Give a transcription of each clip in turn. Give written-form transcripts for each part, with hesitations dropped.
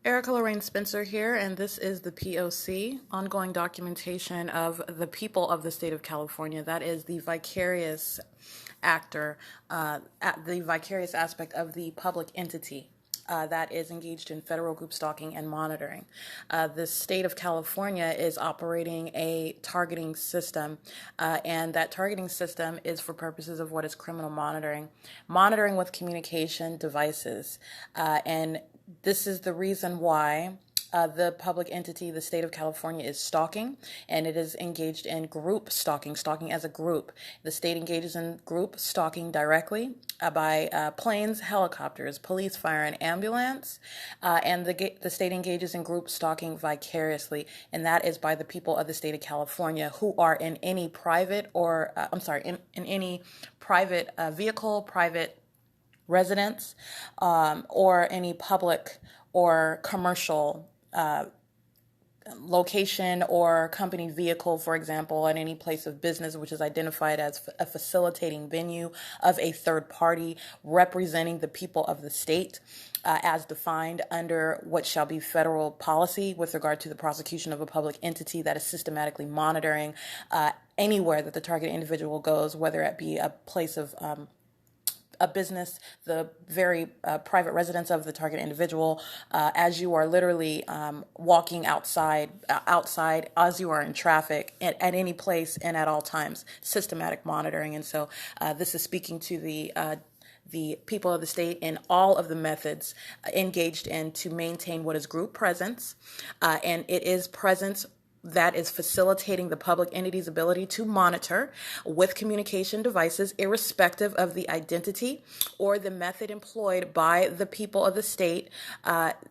Erica Lorraine Spencer here, and this is the P.O.C, ongoing documentation of the people of the state of California. That is the vicarious actor, the vicarious aspect of the public entity that is engaged in federal group stalking and monitoring. The state of California is operating a targeting system, and that targeting system is for purposes of what is criminal monitoring with communication devices, and this is the reason why the public entity, the state of California, is stalking, and it is engaged in group stalking as a group. The state engages in group stalking directly by planes, helicopters, police, fire, and ambulance, and the state engages in group stalking vicariously, and that is by the people of the state of California who are in any private or, in any private vehicle, private residence, or any public or commercial location or company vehicle, for example, at any place of business which is identified as a facilitating venue of a third party representing the people of the state, as defined under what shall be federal policy with regard to the prosecution of a public entity that is systematically monitoring anywhere that the target individual goes, whether it be a place of a business, the very private residence of the target individual, as you are literally walking outside as you are in traffic at any place and at all times, systematic monitoring. And so this is speaking to the people of the state in all of the methods engaged in to maintain what is group presence, and it is presence that is facilitating the public entity's ability to monitor with communication devices, irrespective of the identity or the method employed by the people of the state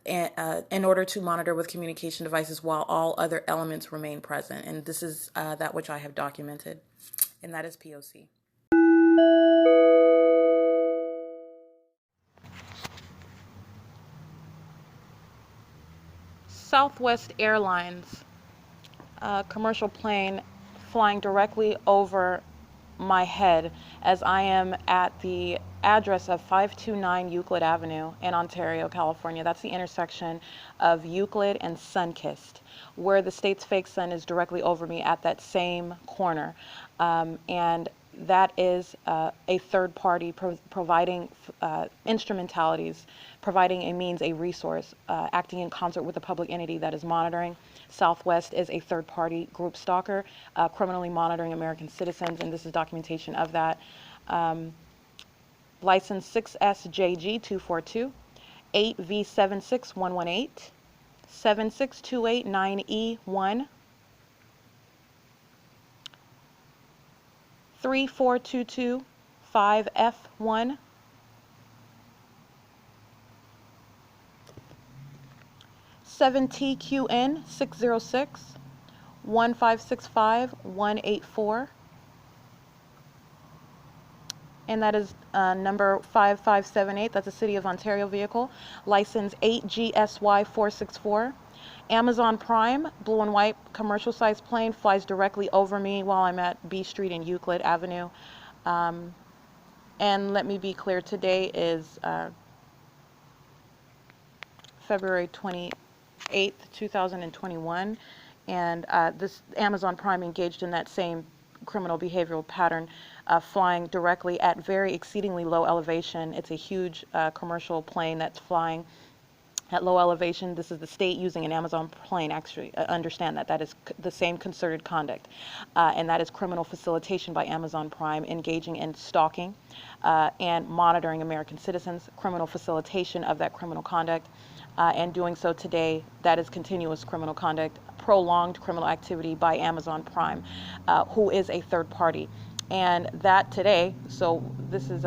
in order to monitor with communication devices while all other elements remain present. And this is that which I have documented, and that is POC. Southwest Airlines commercial plane flying directly over my head as I am at the address of 529 Euclid Avenue in Ontario, California. That's the intersection of Euclid and Sunkist, where the state's fake sun is directly over me at that same corner. And that is a third party providing instrumentalities, providing a means, a resource, acting in concert with the public entity that is monitoring. Southwest is a third party group stalker, criminally monitoring American citizens, and this is documentation of that. License 6SJG242, 8V76118, 76289E1, 3422 5F1, 7TQN 606 1565 184, and that is number 5578. That's a City of Ontario vehicle. License 8GSY 464. Amazon Prime, blue and white commercial size plane, flies directly over me while I'm at B Street and Euclid Avenue. And let me be clear, today is February 28th, 2021, and this Amazon Prime engaged in that same criminal behavioral pattern, flying directly at very exceedingly low elevation. It's a huge commercial plane that's flying at low elevation. This is the state using an Amazon plane. Actually, understand that that is the same concerted conduct, and that is criminal facilitation by Amazon Prime, engaging in stalking and monitoring American citizens, criminal facilitation of that criminal conduct, and doing so today, that is continuous criminal conduct, prolonged criminal activity by Amazon Prime, who is a third party. And that today, so this is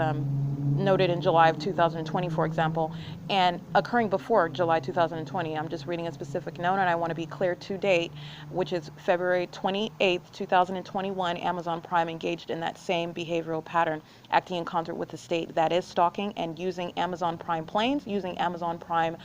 noted in July of 2020, for example, and occurring before July 2020. I'm just reading a specific note, and I want to be clear to date, which is February 28th, 2021, Amazon Prime engaged in that same behavioral pattern, acting in concert with the state that is stalking and using Amazon Prime planes, using Amazon Prime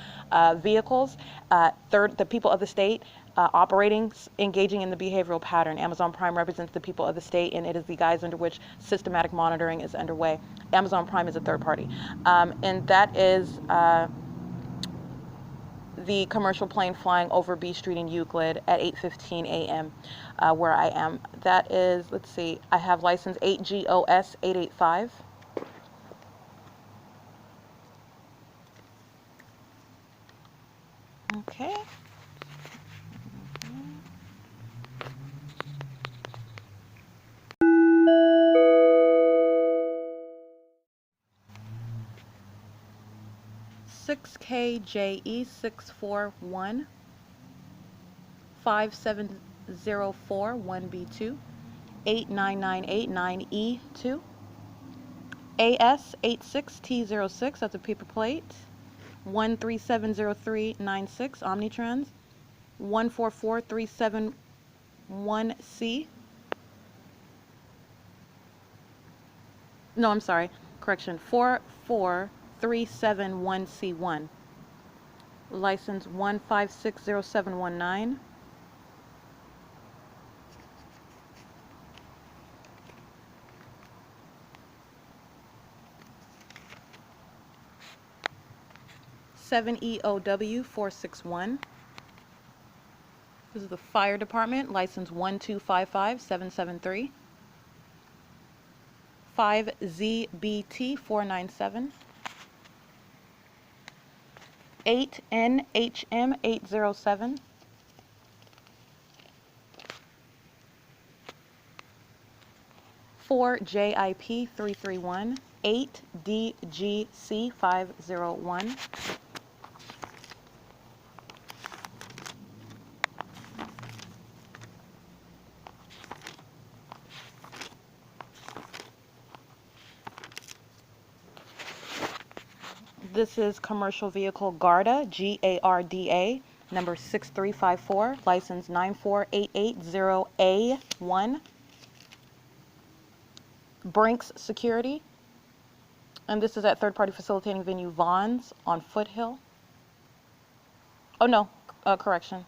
vehicles, the people of the state, operating, engaging in the behavioral pattern. Amazon Prime represents the people of the state, and it is the guise under which systematic monitoring is underway. Amazon Prime is a third party. And that is the commercial plane flying over B Street in Euclid at 8:15 a.m. Where I am. That is, let's see, I have license 8GOS 885. Okay. 6KJE 641 5704 1B2 89989E2 AS 86T06, that's a paper plate. 1370396 Omnitrans. 144371C. No, I'm sorry. Correction. 44371C1. License 1560719. EOW 461. This is the fire department, license 1255773. 5ZBT 497. 8NHM 807. 4JIP 331. 8DGC 501. This is commercial vehicle Garda, GARDA, number 6354, license 94880A1. Brinks Security, and this is at third-party facilitating venue Vaughn's on Foothill. Oh no, correction.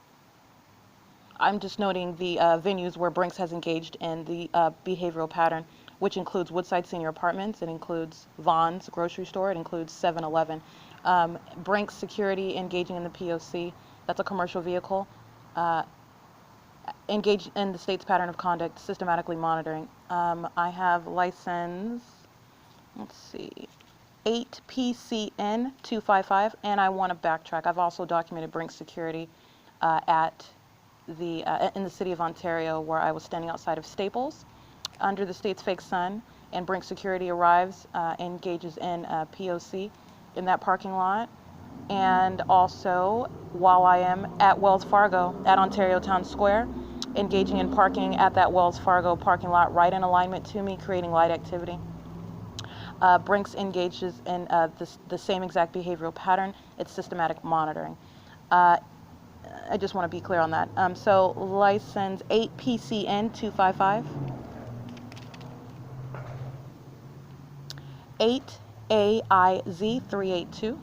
I'm just noting the venues where Brinks has engaged in the behavioral pattern, which includes Woodside Senior Apartments, it includes Vaughn's grocery store, it includes 7-Eleven. Brinks Security engaging in the P.O.C, that's a commercial vehicle, engaged in the state's pattern of conduct, systematically monitoring. I have license, let's see, 8PCN 255, and I want to backtrack. I've also documented Brinks Security in the city of Ontario, where I was standing outside of Staples under the state's fake sun, and Brinks Security arrives, engages in P.O.C in that parking lot, and also while I am at Wells Fargo at Ontario Town Square, engaging in parking at that Wells Fargo parking lot right in alignment to me, creating light activity. Brinks engages in the same exact behavioral pattern. It's systematic monitoring. I just want to be clear on that. So license 8PCN 255, 8AIZ 382,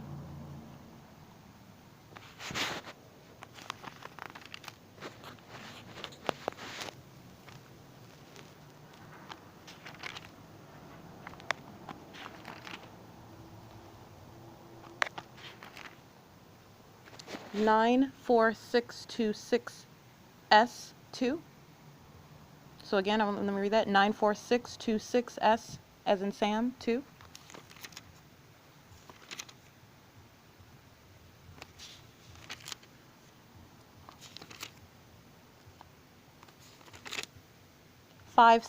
94626S2. So again, let me read that. 94626S as in Sam 2. I'm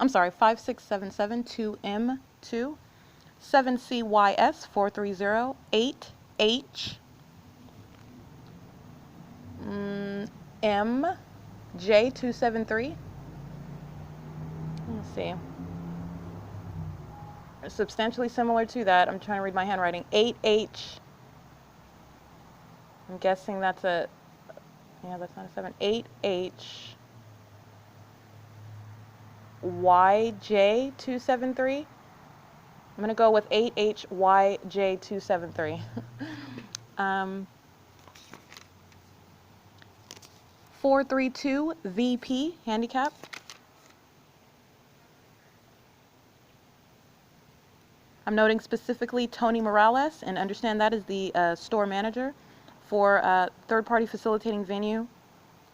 sorry, 5677 2M2, 7CYS 430, 8H MJ273. Let's see. Substantially similar to that. I'm trying to read my handwriting. 8H. I'm guessing that's a. Yeah, that's not a 7. 8H. YJ273. I'm going to go with 8HYJ273. 432 VP handicap. I'm noting specifically Tony Morales, and understand that is the store manager. for third-party facilitating venue,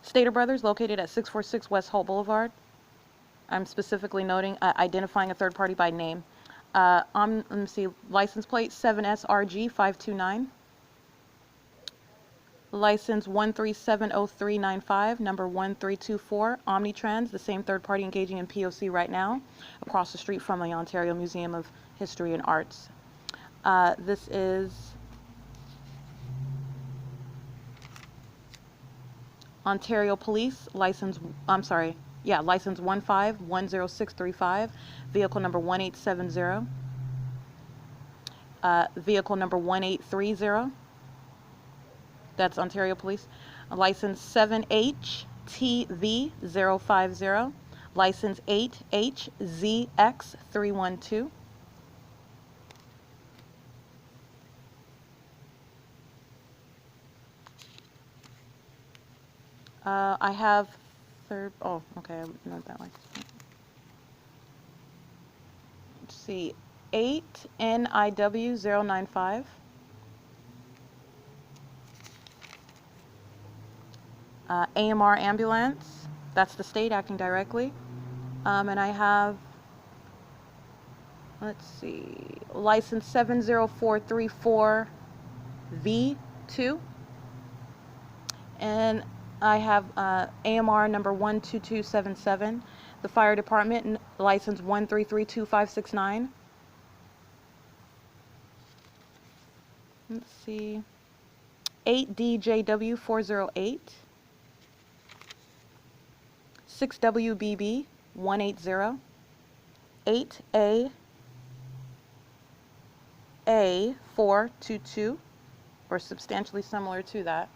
Stater Brothers, located at 646 West Holt Boulevard. I'm specifically noting identifying a third party by name. Let me see, license plate 7SRG529. License 1370395, number 1324, Omnitrans, the same third party engaging in P.O.C. right now, across the street from the Ontario Museum of History and Arts. This is Ontario Police, license 1510635, vehicle number 1870, vehicle number 1830. That's Ontario Police. License 7HTV050. License 8HZX312. I have okay, I note that one. Let's see, 8NIW095. AMR Ambulance, that's the state acting directly. And I have, let's see, license 70434V2. And I have AMR number 12277. The fire department, license 1332569. Let's see, 8DJW408. 6WBB 180, 8AA422, or substantially similar to that.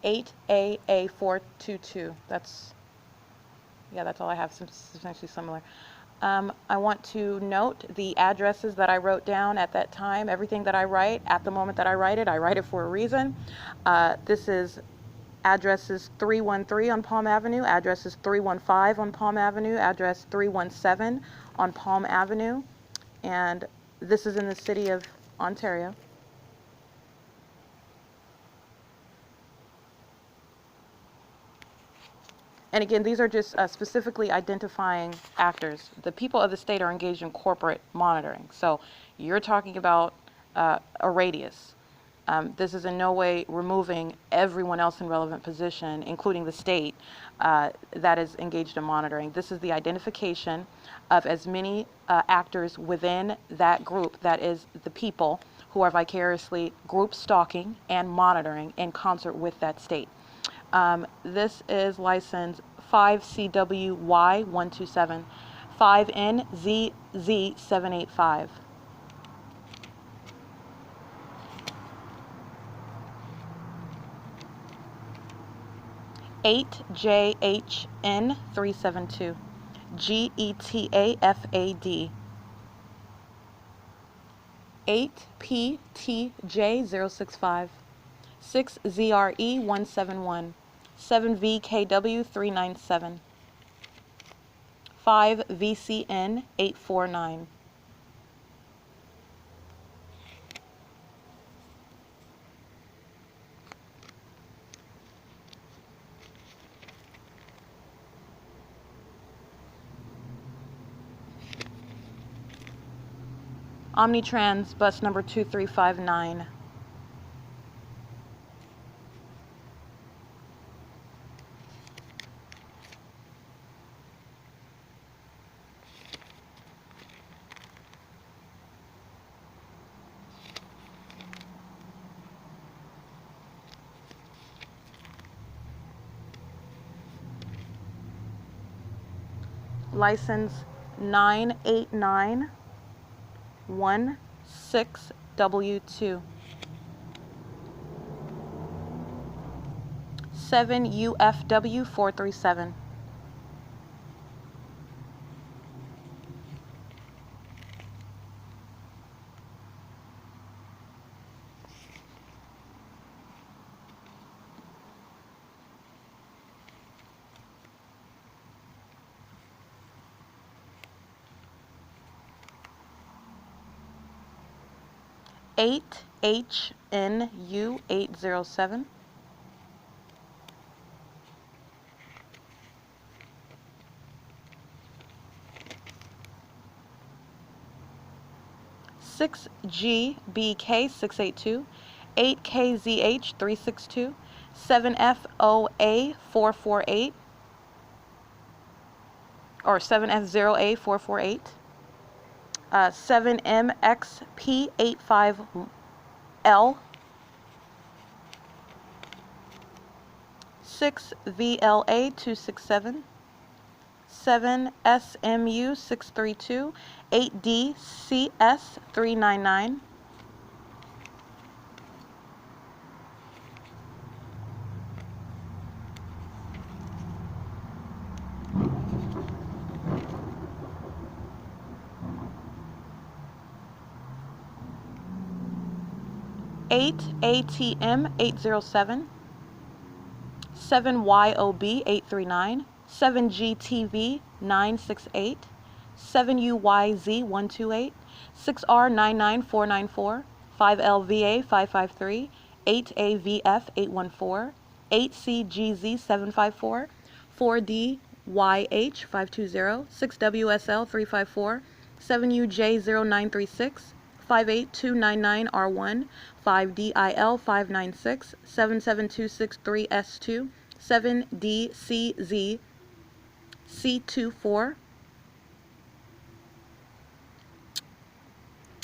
8AA422. That's all I have, substantially similar. I want to note the addresses that I wrote down at that time. Everything that I write at the moment that I write it for a reason. This is addresses 313 on Palm Avenue, addresses 315 on Palm Avenue, address 317 on Palm Avenue, and this is in the city of Ontario. And again, these are just specifically identifying actors. The people of the state are engaged in corporate monitoring. So you're talking about a radius. This is in no way removing everyone else in relevant position, including the state, that is engaged in monitoring. This is the identification of as many actors within that group, that is the people who are vicariously group stalking and monitoring in concert with that state. This is license 5CWY127, 5NZZ785. 8JHN372, GETAFAD, 8PTJ065, 6ZRE171, 7VKW397, 5VCN849. Omnitrans bus number 2359. License 98916W2, 7UFW437. HNU 807. GBK 682, 8KZH 362, 7FOA 448, or 7F0A 448, 7MXP 85L, 6VLA 267, 7SMU 632, 8DCS 399, 8ATM 807, 7YOB 839, 7GTV 968, 7UYZ 128, 6R99494, 5LVA 553, 8AVF 814, 8CGZ 754, 4DYH 520, 6WSL 354, 7UJ 0936, 58299R1, 5DIL 596, 77263S2, 7DCZ C24,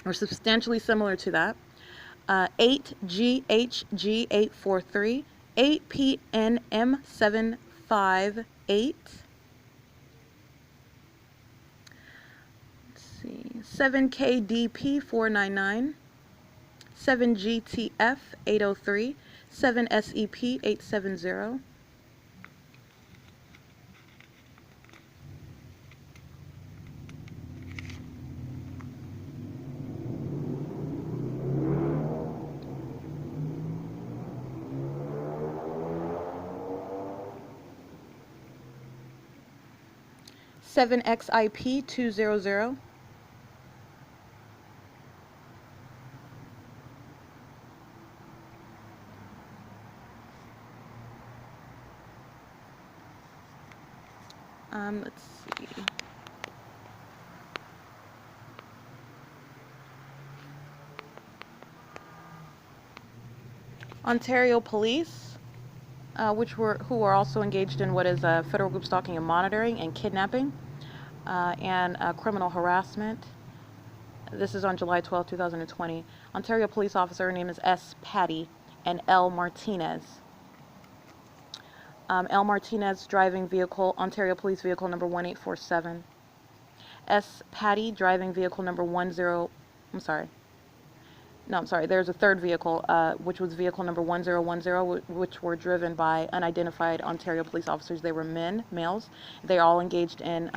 or substantially similar to that, 8GHG 843, 8PNM 758, 7KDP 499, 7GTF 803, 7SEP 870, XIP 200, let's see. Ontario Police, who were also engaged in what is federal group stalking and monitoring and kidnapping and criminal harassment. This is on July 12, 2020. Ontario police officer, her name is S. Patty, and L. Martinez. L. Martinez driving vehicle, Ontario police vehicle number 1847. S. Patty driving vehicle number 10, there's a third vehicle, which was vehicle number 1010, which were driven by unidentified Ontario police officers. They were males. They all engaged in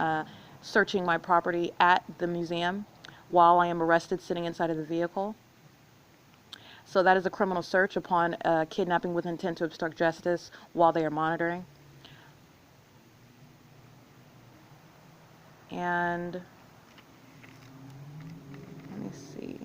searching my property at the museum while I am arrested sitting inside of the vehicle. So that is a criminal search upon kidnapping with intent to obstruct justice while they are monitoring. And let me see.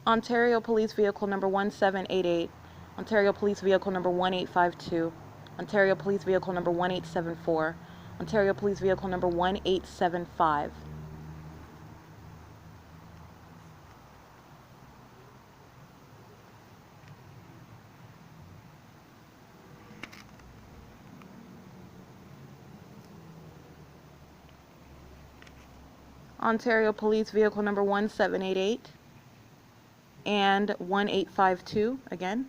Ontario Police Vehicle number 1788, Ontario Police Vehicle number 1852, Ontario Police Vehicle number 1874, Ontario Police Vehicle number 1875. Ontario Police Vehicle number 1788 and 1852 again.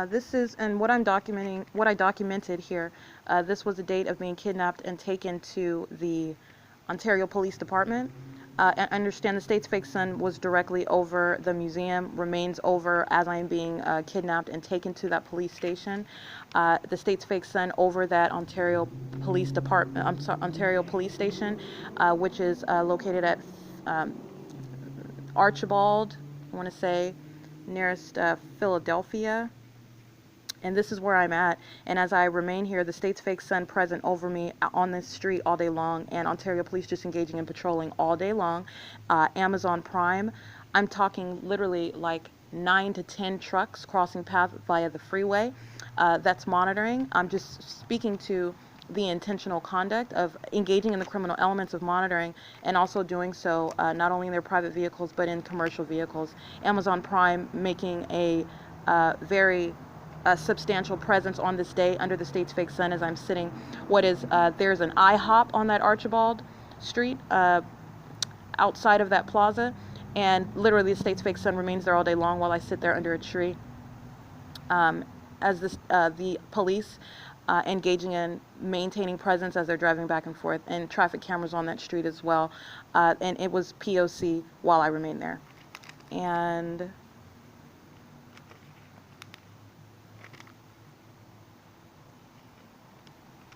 This is, and what I'm documenting, what I documented here, this was the date of being kidnapped and taken to the Ontario Police Department. I understand the state's fake son was directly over the museum, remains over as I am being kidnapped and taken to that police station. The state's fake son over that Ontario Police Department, Ontario Police Station, which is located at um, Archibald, I want to say, nearest Philadelphia. And this is where I'm at. And as I remain here, the state's fake son present over me on this street all day long, and Ontario police just engaging in patrolling all day long. Amazon Prime, I'm talking literally like 9 to 10 trucks crossing path via the freeway. That's monitoring. I'm just speaking to the intentional conduct of engaging in the criminal elements of monitoring, and also doing so not only in their private vehicles but in commercial vehicles. Amazon Prime making a very substantial presence on this day under the state's fake sun as I'm sitting. There's an IHOP on that Archibald Street outside of that plaza, and literally the state's fake sun remains there all day long while I sit there under a tree. As the police engaging in maintaining presence as they're driving back and forth, and traffic cameras on that street as well. And it was P.O.C. while I remained there. And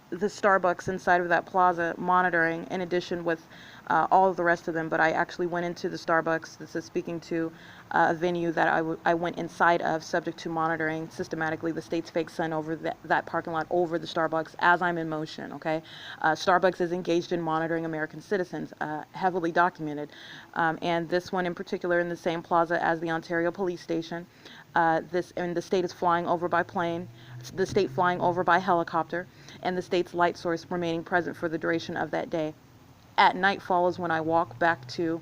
the Starbucks inside of that plaza monitoring, in addition with all of the rest of them. But I actually went into the Starbucks. This is speaking to a venue that I went inside of, subject to monitoring systematically the state's fake sun over that parking lot, over the Starbucks as I'm in motion. Okay, Starbucks is engaged in monitoring American citizens, heavily documented. And this one in particular in the same plaza as the Ontario Police Station. The state is flying over by plane, the state flying over by helicopter, and the state's light source remaining present for the duration of that day. At nightfall is when I walk back to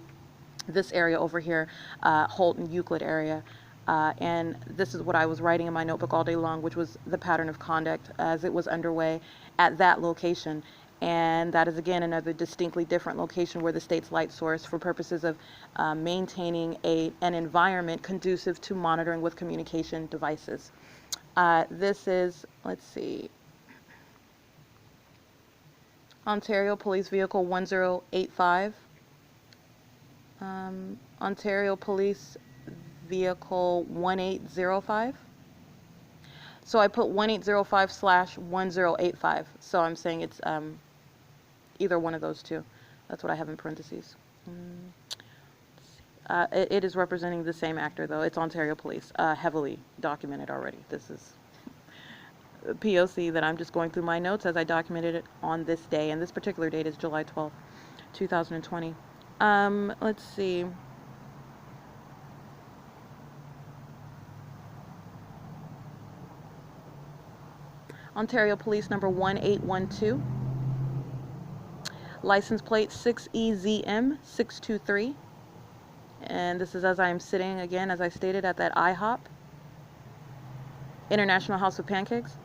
this area over here, Holton, Euclid area. And this is what I was writing in my notebook all day long, which was the pattern of conduct as it was underway at that location. And that is, again, another distinctly different location where the state's light source, for purposes of maintaining an environment conducive to monitoring with communication devices. This is, let's see, Ontario Police Vehicle 1085. Ontario Police Vehicle 1805. So I put 1805/1085. So I'm saying it's either one of those two. That's what I have in parentheses. It is representing the same actor, though. It's Ontario Police, heavily documented already. This is P.O.C. that I'm just going through my notes as I documented it on this day. And this particular date is July 12th, 2020. Let's see. Ontario Police number 1812. License plate 6EZM623. And this is as I am sitting, again, as I stated, at that IHOP, International House of Pancakes.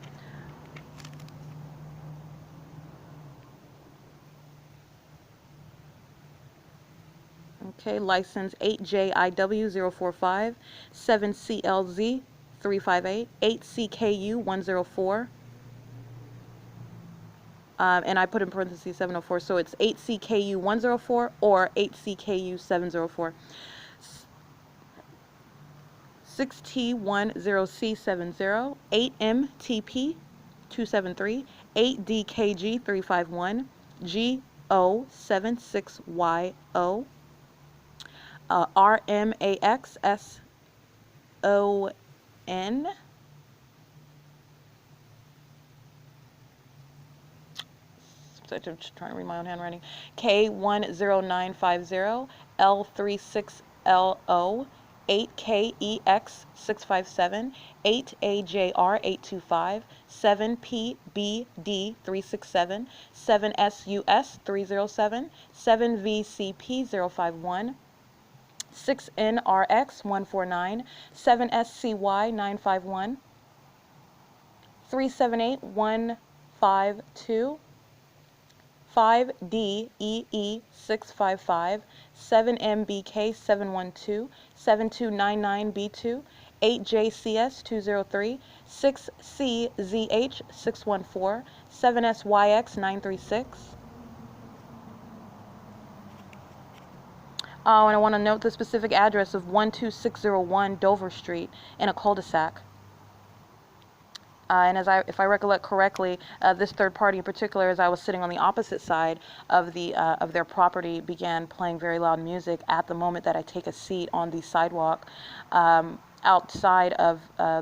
Okay, license 8JIW045, 7CLZ358, 8CKU104. And I put in parentheses 704, so it's 8CKU104 or 8CKU704. 6T10C70, 8MTP273, 8DKG351, GO76YO, RMAXSON, I'm just trying to read my own handwriting, K10950, L36LO, 8KEX657, 8AJR825, 7PBD367, 7SUS307, 7VCP051, 6NRX149, 7SCY951, 378152, 5DEE655, 7MBK712, 7299B2, 8JCS203, 6CZH614, 7SYX936. Oh, and I want to note the specific address of 12601 Dover Street in a cul-de-sac. And if I recollect correctly, this third party in particular, as I was sitting on the opposite side of their property, began playing very loud music at the moment that I take a seat on the sidewalk outside of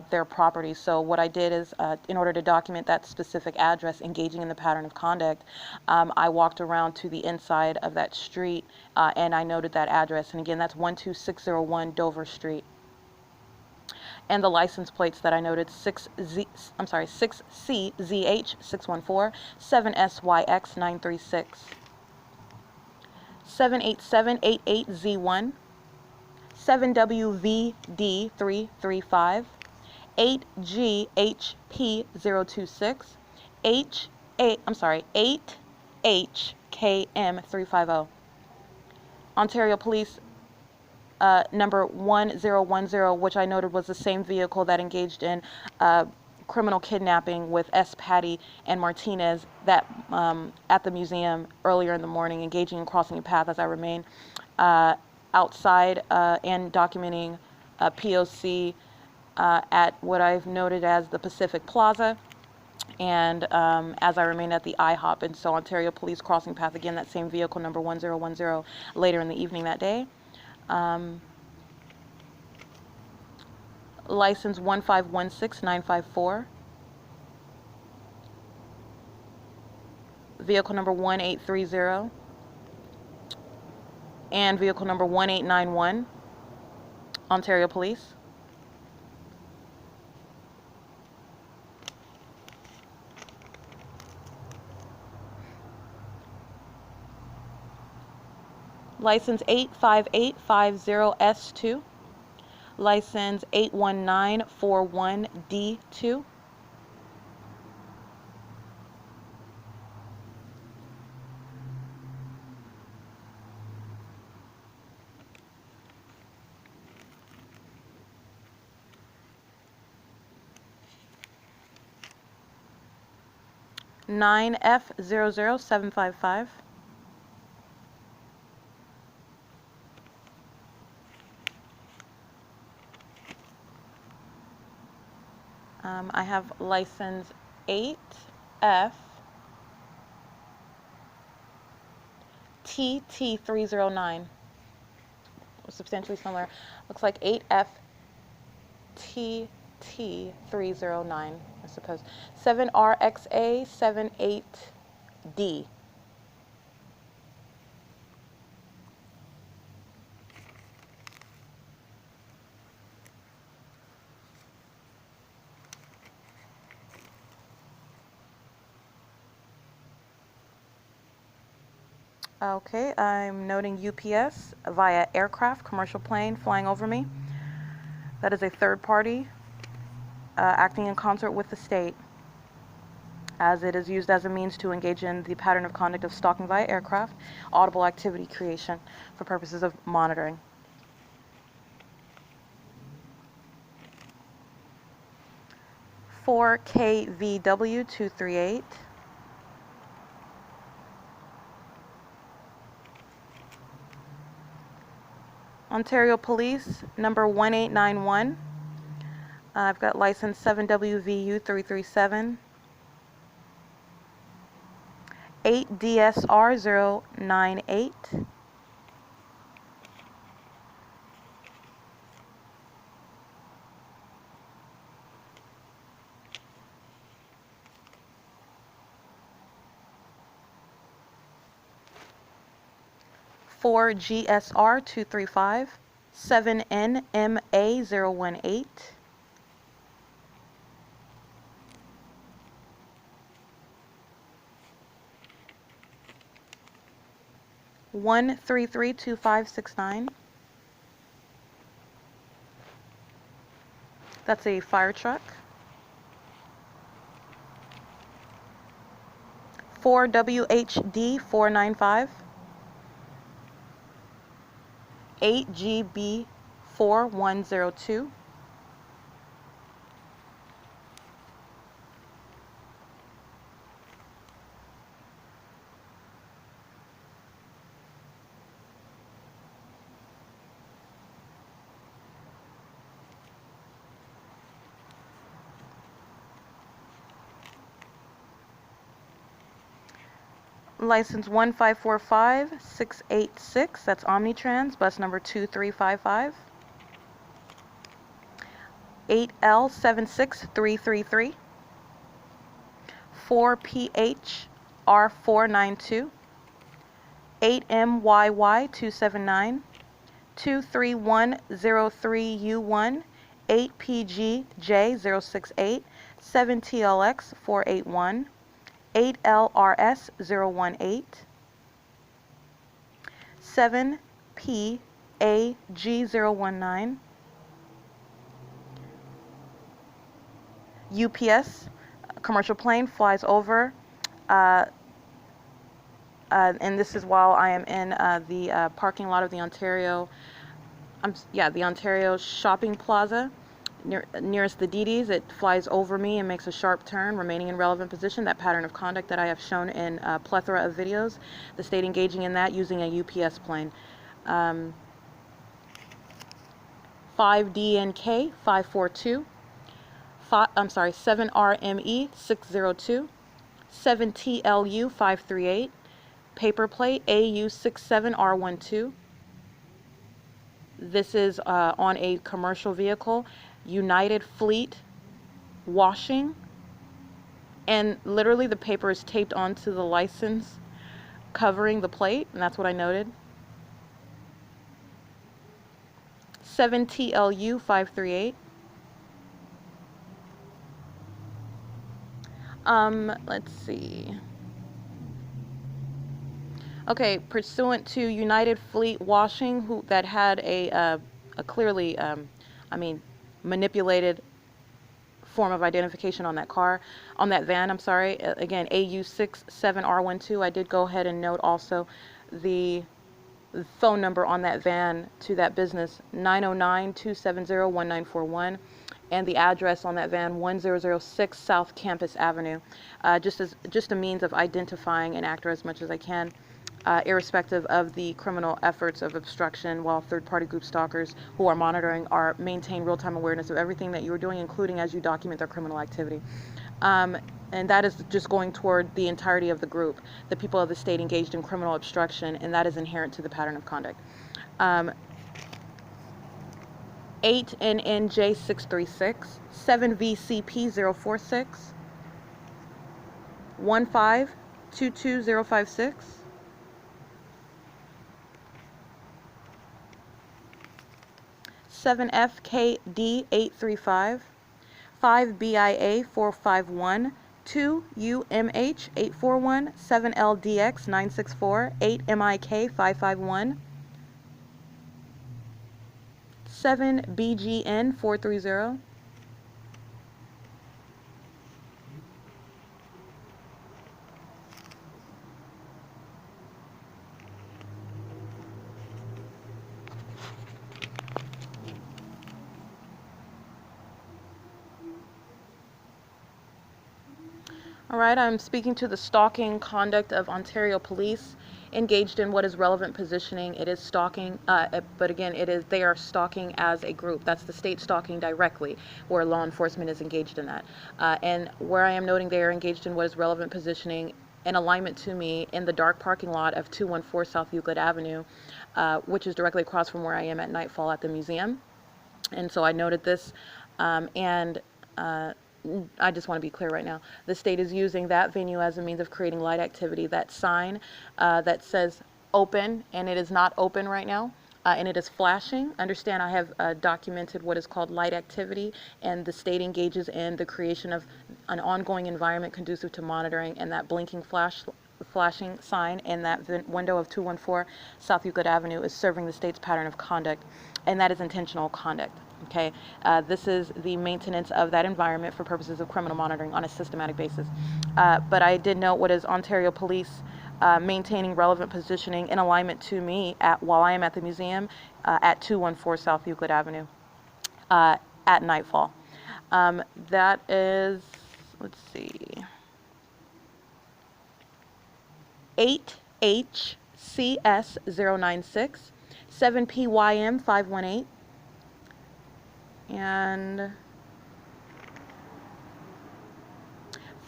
their property. So what I did is, in order to document that specific address, engaging in the pattern of conduct, I walked around to the inside of that street and I noted that address. And again, that's 12601 Dover Street. And the license plates that I noted: 6CZH614, 7SYX936, 78788Z1, 7WVD335, 8GHP026, 8HKM350. Ontario Police number 1010, which I noted was the same vehicle that engaged in criminal kidnapping with S. Patty and Martinez that at the museum earlier in the morning, engaging in crossing a path as I remain outside and documenting P.O.C. At what I've noted as the Pacific Plaza, and as I remain at the IHOP. And so Ontario Police crossing path, again, that same vehicle number 1010 later in the evening that day. License 1516954, vehicle number 1830, and vehicle number 1891, Ontario Police. License 85850S2, license 81941D2, F00755. I have license 8F TT309. Substantially similar. Looks like 8F TT309, I suppose. 7RXA78D. Okay, I'm noting UPS via aircraft, commercial plane flying over me. That is a third party acting in concert with the state, as it is used as a means to engage in the pattern of conduct of stalking via aircraft, audible activity creation for purposes of monitoring. For KVW238. Ontario Police, number 1891. I've got license 7WVU337, 8DSR098, 4GSR235, 7NMA018, 1332569. That's a fire truck. 4WHD495, 8GB4102, license 1545686, that's Omnitrans, bus number 2355. 8L76333. 4PHR492. 8MYY279. 23103U1. 8PGJ068. 7TLX481. 8LRS018. 7PAG019. UPS, commercial plane flies over, and this is while I am in the parking lot of the Ontario, the Ontario Shopping Plaza, nearest the Didi's. It flies over me and makes a sharp turn, remaining in relevant position. That pattern of conduct that I have shown in a plethora of videos. The state engaging in that using a UPS plane. 5DNK 542. 7RME 602. 7TLU 538. Paper plate AU67R12. This is on a commercial vehicle. United Fleet Washing. And literally the paper is taped onto the license covering the plate, and that's what I noted. 7TLU 538. Let's see. Okay, pursuant to United Fleet Washing, that had a clearly, manipulated form of identification on that car, on that van, I'm sorry. Again, AU67R12. I did go ahead and note also the phone number on that van to that business, 909-270-1941. And the address on that van, 1006 South Campus Avenue, just a means of identifying an actor as much as I can, irrespective of the criminal efforts of obstruction, while third-party group stalkers who are monitoring maintain real-time awareness of everything that you are doing, including as you document their criminal activity. And that is just going toward the entirety of the group, the people of the state engaged in criminal obstruction, and that is inherent to the pattern of conduct. 8NNJ636, 7VCP046, 1522056, 7FKD835, 5BIA451, 2UMH841, 7LDX964, 8MIK551, 7BGN430. All right, I'm speaking to the stalking conduct of Ontario police engaged in what is relevant positioning. It is stalking, but again, they are stalking as a group. That's the state stalking directly, where law enforcement is engaged in that. And where I am noting they are engaged in what is relevant positioning in alignment to me in the dark parking lot of 214 South Euclid Avenue, which is directly across from where I am at nightfall at the museum. And so I noted this, and I just want to be clear right now. The state is using that venue as a means of creating light activity. That sign that says open, and it is not open right now, and it is flashing. Understand, I have documented what is called light activity, and the state engages in the creation of an ongoing environment conducive to monitoring, and that blinking flashing sign in that window of 214 South Euclid Avenue is serving the state's pattern of conduct, and that is intentional conduct. Okay, this is the maintenance of that environment for purposes of criminal monitoring on a systematic basis. But I did note what is Ontario Police maintaining relevant positioning in alignment to me while I am at the museum at 214 South Euclid Avenue at nightfall. That is, let's see, 8HCS096, 7PYM518, and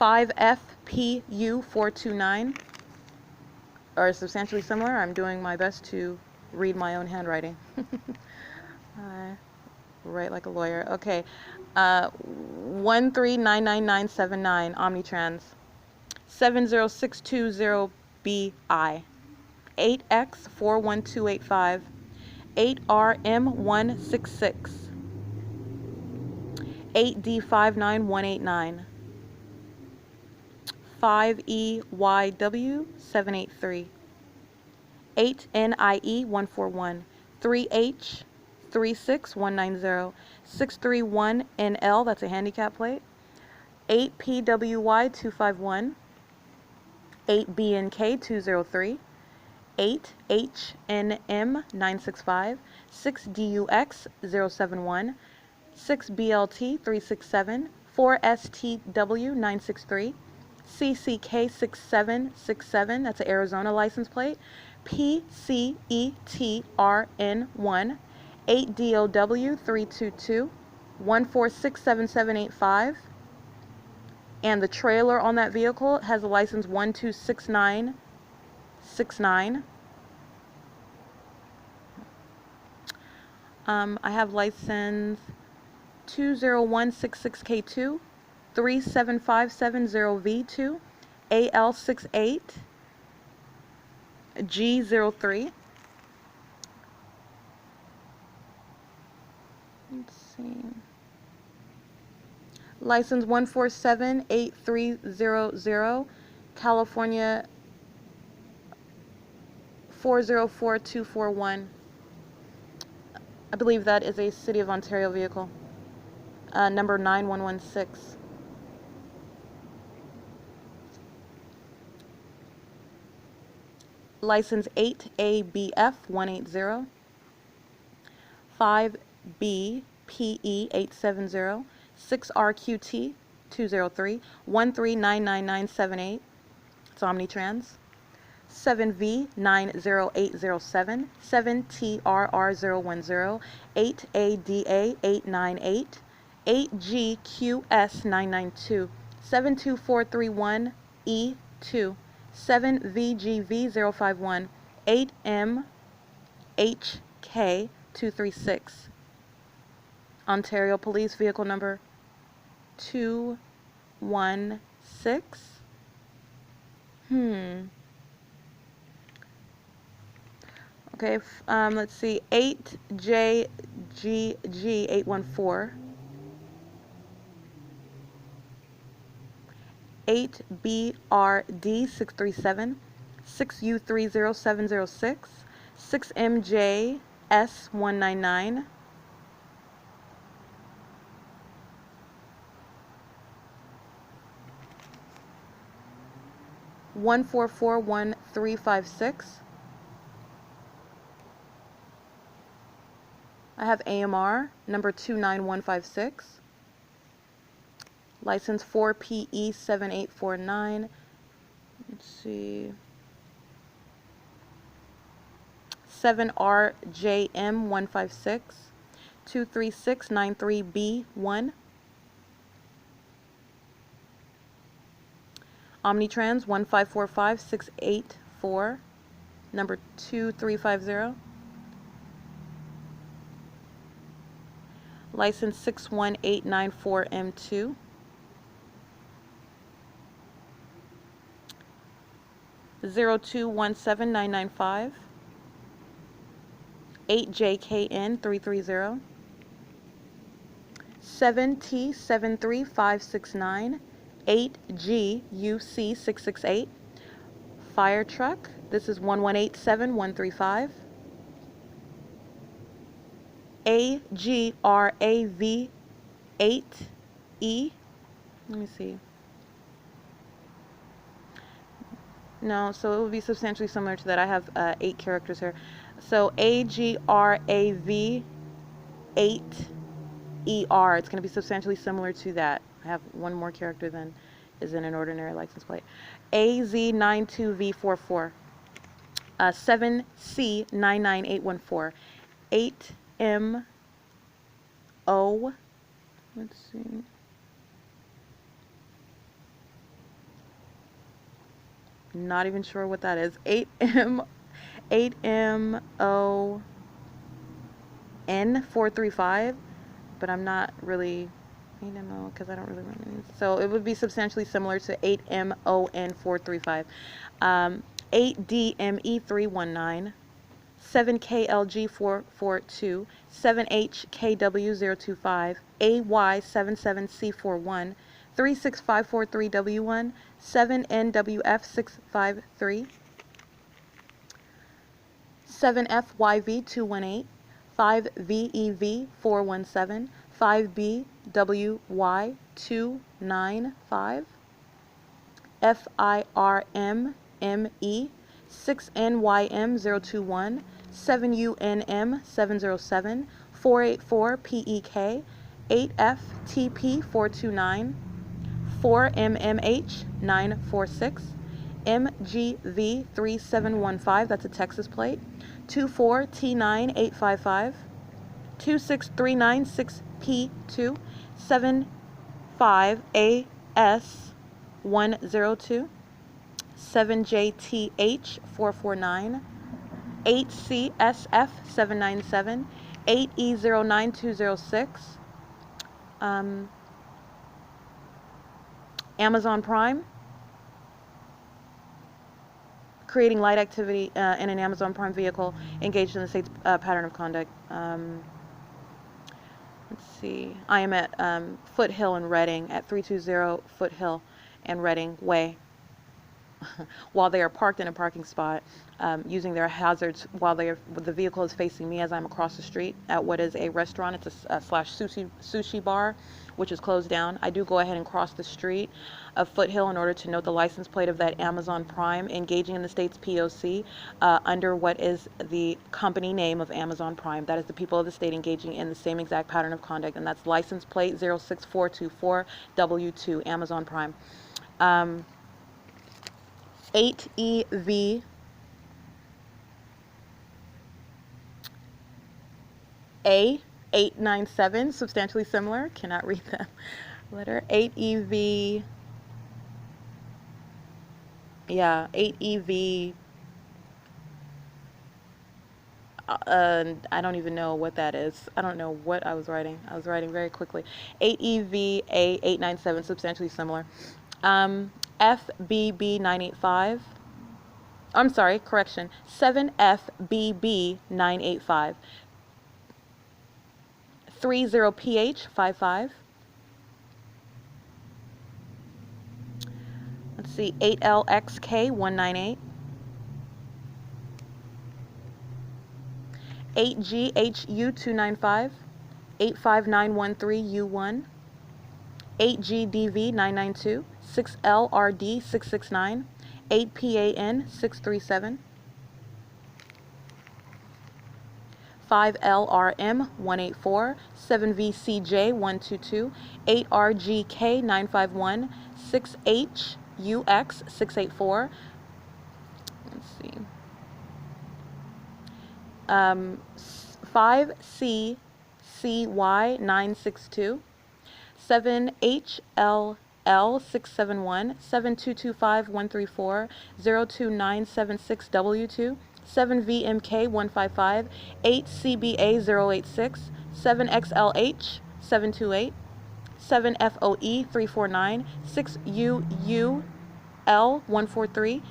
5FPU429, are substantially similar. I'm doing my best to read my own handwriting. I write like a lawyer. Okay. 1399979 Omnitrans. 70620BI. 8X41285. 8RM166. 8D59189. 5EYW783. 8NIE141. 3H36190. 631NL, that's a handicap plate. 8PWY251. 8BNK203. 8HNM965. 6DUX071. 6BLT367. 4STW963. CCK6767, that's an Arizona license plate. PCETRN1. 8DOW322. 1467785. And the trailer on that vehicle has a license 126969. I have license 20166K2, 37570V2, AL68G03. Let's see. License 1478300, California 404241. I believe that is a City of Ontario vehicle. Number 9116. License 8ABF180. 5BPE870. 6RQT203. 1399978. It's Omnitrans. 7V90807. 7TRR010. 8ADA898. 8GQS992. 72431E2. 7VGV051. 8MHK236. Ontario Police Vehicle Number 216. Okay, let's see. 8JGG814. 8BRD637. 6U30706. 6MJS199. 1441356. I have AMR number 29156. License 4PE7849. Let's see. 7RJM156. 23693B1. Omnitrans 1545684. Number 2350. License 61894M2. Zero 2179995. 8JKN330. 7T73569. 8GUC668. Fire truck. This is 1187135. AGRAV8E. Let me see. No, so it would be substantially similar to that. I have 8 characters here. So AGRAV8ER. It's going to be substantially similar to that. I have one more character than is in an ordinary license plate. AZ92V44. 7C99814. 8MO. Let's see. Not even sure what that is. 8MON435, but I'm not really 8MO because I don't really remember these. So it would be substantially similar to 8MON435. 8DME319, 7KLG442, 7HKW025, AY77C41, 36543W1, 7NWF653, 7FYV218, 5VEV417, 5BWY295, FIRMME 6NYM021, 7UNM707, 484 PEK, 8FTP429, 4MMH946, MGV3715, that's a Texas plate, 24T9855, 26396P2, 75AS102, 7JTH449, 8CSF797, 8E09206, Amazon Prime, creating light activity in an Amazon Prime vehicle engaged in the state's pattern of conduct. Let's see. I am at Foothill and Reading, at 320 Foothill and Reading Way. While they are parked in a parking spot, using their hazards while the vehicle is facing me as I'm across the street at what is a restaurant. It's a slash sushi bar, which is closed down. I do go ahead and cross the street of Foothill in order to note the license plate of that Amazon Prime engaging in the state's P.O.C. Under what is the company name of Amazon Prime. That is the people of the state engaging in the same exact pattern of conduct, and that's license plate 06424W2, Amazon Prime. 8EV A897, substantially similar. Cannot read the letter. 8EV, yeah, 8EV. I don't even know what that is. I don't know what I was writing. I was writing very quickly. 8EV A897, substantially similar. FBB985. I'm sorry, correction. 7FBB985. 30PH55. Let's see, 8LXK198. 8GHU295. 85913U1. 8GDV992. 6LRD669. 8PAN637. 5LRM184, 7VCJ122, 8RGK951, 6HUX684. Let's see. 5CCY962, 7HLL671, 7225134, 02976W2, 7VMK155, 8CBA086, 7XLH728, 7FOE349, 6UUL143,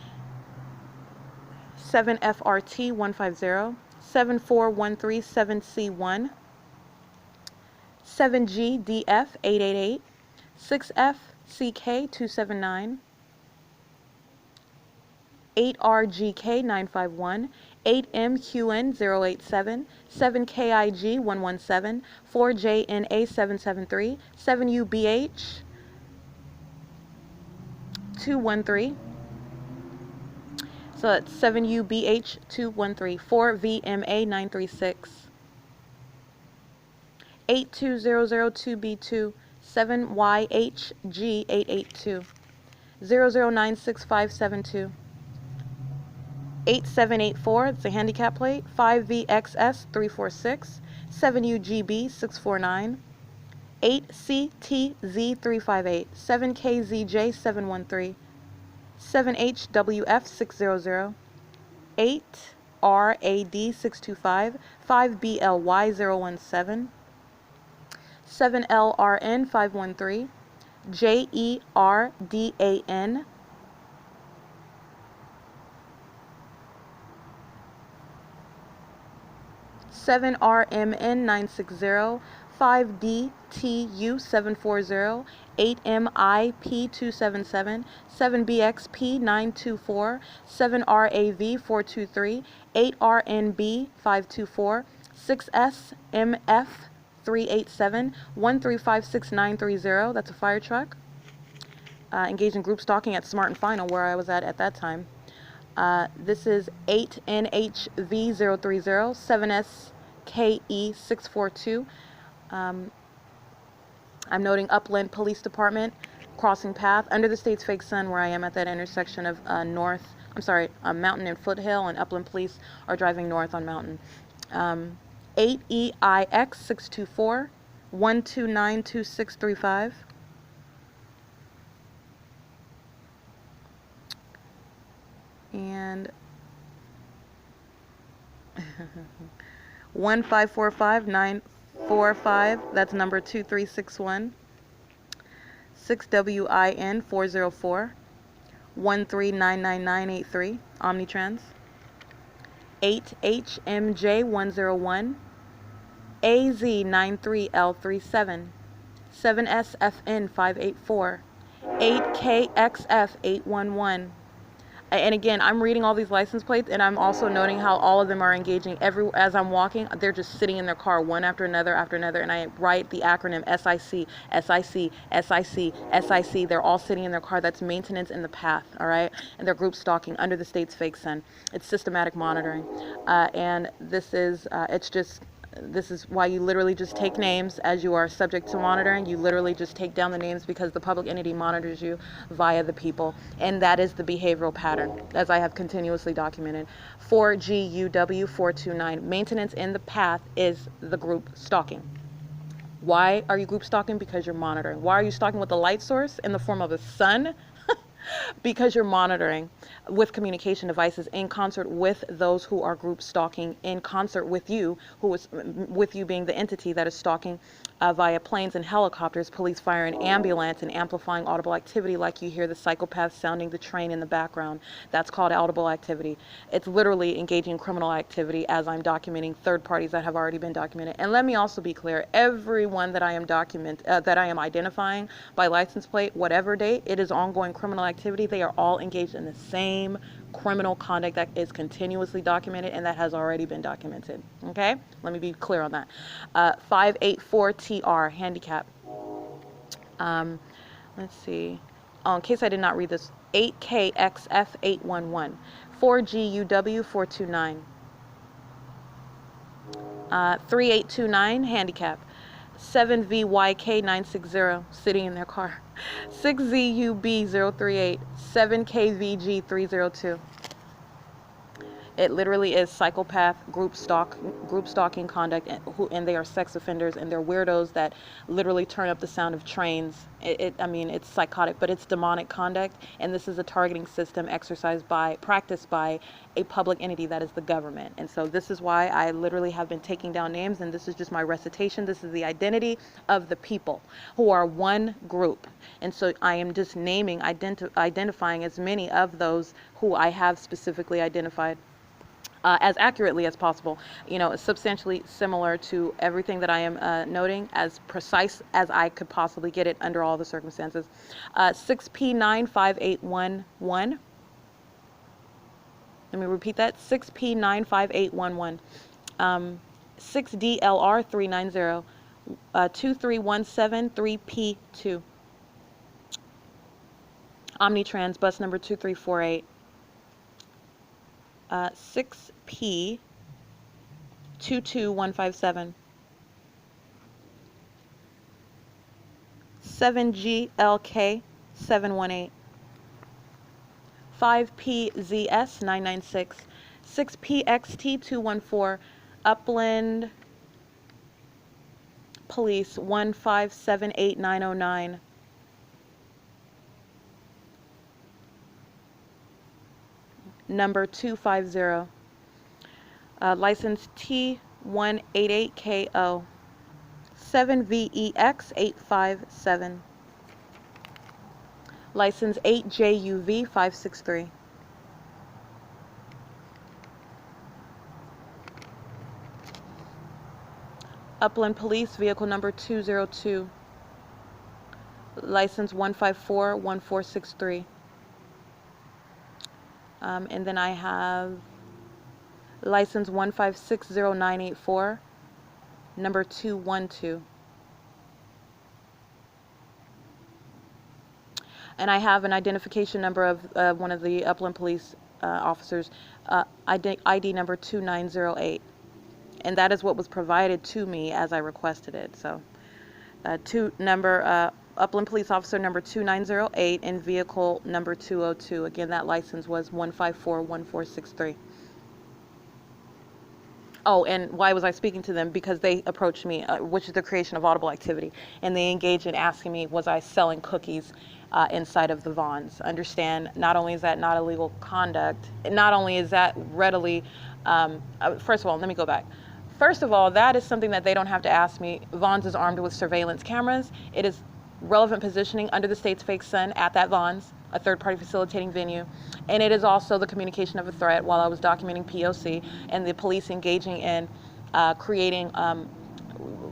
7FRT150, 74137C1, 7GDF888, 6FCK279, 8RGK951, 8MQN087, 7KIG117, 4JNA773, 7UBH213. So that's 7UBH213, 4VMA936, 82002B2, 7YHG882, 0096572. 8784, it's a handicap plate, 5VXS346, 7UGB649, 8CTZ358, 7KZJ713, 7HWF 600, 8RAD 625, 5BLY 017, 7LRN 513, JERDAN, 7RMN 960, 5DTU 740, 8MIP 277, 7BXP 924, 7RAV 423, 8RNB 524, 6SMF 387, 1356930, that's a fire truck. Engaged in group stalking at Smart and Final, where I was at that time. This is 8NHV030, 7SKE 642. I'm noting Upland Police Department, crossing path under the state's fake sun, where I am at that intersection of Mountain and Foothill, and Upland Police are driving north on Mountain. 8EIX 624, 1292635. And 1545945, that's number 2361. 6WIN 404, 1399983, Omnitrans. 8HMJ 101, AZ93L37, 7SFN 584, 8KXF 811. And again, I'm reading all these license plates, and I'm also noting how all of them are engaging. As I'm walking, they're just sitting in their car one after another, and I write the acronym SIC, SIC, SIC, SIC. They're all sitting in their car. That's maintenance in the path, all right? And they're group stalking under the state's fake sun. It's systematic monitoring. And this is, this is why you literally just take names as you are subject to monitoring. You literally just take down the names because the public entity monitors you via the people. And that is the behavioral pattern, as I have continuously documented. 4GUW429, maintenance in the path is the group stalking. Why are you group stalking? Because you're monitoring. Why are you stalking with a light source in the form of a sun? Because you're monitoring with communication devices in concert with those who are group stalking, in concert with you, with you being the entity that is stalking via planes and helicopters, police, fire, and ambulance, and amplifying audible activity like you hear the psychopath sounding the train in the background. That's called audible activity. It's literally engaging in criminal activity as I'm documenting third parties that have already been documented. And let me also be clear, everyone that I am identifying by license plate, whatever date, it is ongoing criminal activity. They are all engaged in the same criminal conduct that is continuously documented and that has already been documented. Okay? Let me be clear on that. 584TR, handicap. Let's see. Oh, in case I did not read this, 8KXF811, 4GUW429, 3829, handicap. 7VYK960, sitting in their car. 6ZUB038, 7KVG302. It literally is psychopath group stalking conduct, and they are sex offenders, and they're weirdos that literally turn up the sound of trains. I mean, it's psychotic, but it's demonic conduct, and this is a targeting system practiced by a public entity that is the government. And so this is why I literally have been taking down names, and this is just my recitation. This is the identity of the people who are one group. And so I am just naming, identifying as many of those who I have specifically identified. As accurately as possible, substantially similar to everything that I am noting, as precise as I could possibly get it under all the circumstances. 6P95811. Let me repeat that. 6P95811. 6DLR390. 23173P2. Omnitrans bus number 2348. 6P22157, 7GLK718, 5PZS996, 6PXT214, Upland Police 1578909, number 250. License T188KO. 7VEX857. License 8JUV563. Upland Police, vehicle number 202. License 1541463. And then I have license 1560984, number 212. And I have an identification number of one of the Upland Police officers, ID number 2908. And that is what was provided to me as I requested it. So, Upland Police Officer number 2908 and vehicle number 202. Again, that license was 1541463. Oh, and why was I speaking to them? Because they approached me, which is the creation of audible activity, and they engaged in asking me, was I selling cookies inside of the Vons? Understand, not only is that not illegal conduct, not only is that readily, first of all, let me go back. First of all, that is something that they don't have to ask me. Vons is armed with surveillance cameras. It is relevant positioning under the state's fake sun at that Vons, a third-party facilitating venue. And it is also the communication of a threat while I was documenting P.O.C. and the police engaging in creating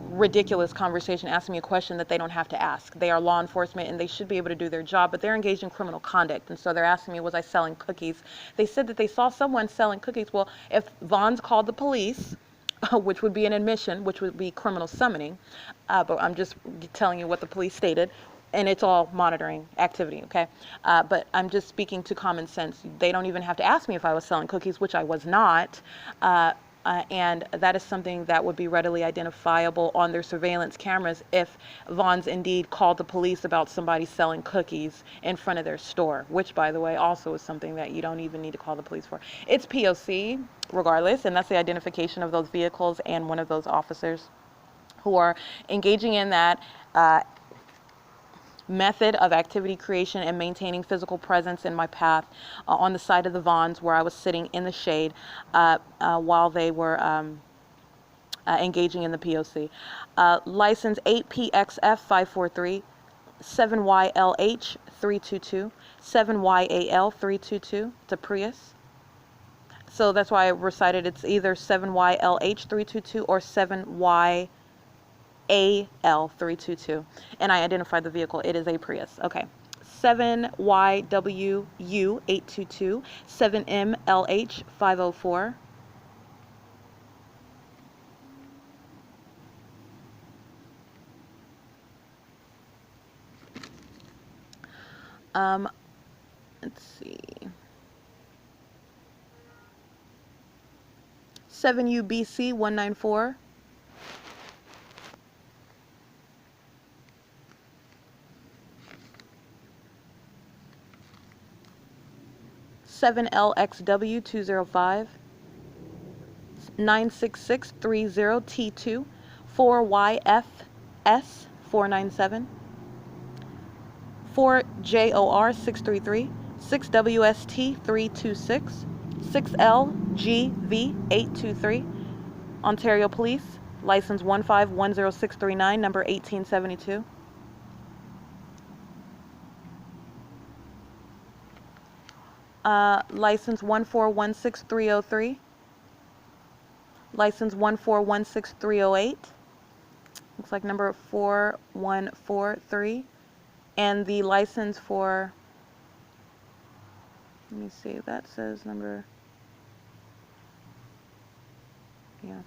ridiculous conversation, asking me a question that they don't have to ask. They are law enforcement and they should be able to do their job, but they're engaged in criminal conduct. And so they're asking me, was I selling cookies? They said that they saw someone selling cookies. Well, if Vons called the police, which would be an admission, which would be criminal summoning, but I'm just telling you what the police stated, and it's all monitoring activity, okay? But I'm just speaking to common sense. They don't even have to ask me if I was selling cookies, which I was not, and that is something that would be readily identifiable on their surveillance cameras if Vons indeed called the police about somebody selling cookies in front of their store, which, by the way, also is something that you don't even need to call the police for. It's P.O.C. regardless, and that's the identification of those vehicles and one of those officers who are engaging in that method of activity creation and maintaining physical presence in my path on the side of the Vons where I was sitting in the shade while they were engaging in the P.O.C. License 8PXF543, 7YLH322, 7YAL322. It's a Prius. So that's why I recited it's either 7YLH322 or 7YAL322. And I identified the vehicle. It is a Prius. Okay. 7YWU822, 7MLH504. Let's see. 7UBC194. 7LXW205. 96630T2. 4YFS497. 4JOR633. 6WST326. 6LGV823. Ontario Police, license 1510639, number 1872. License 1416303. License 1416308. Looks like number 4143. And the license for, let me see, that says number, yeah.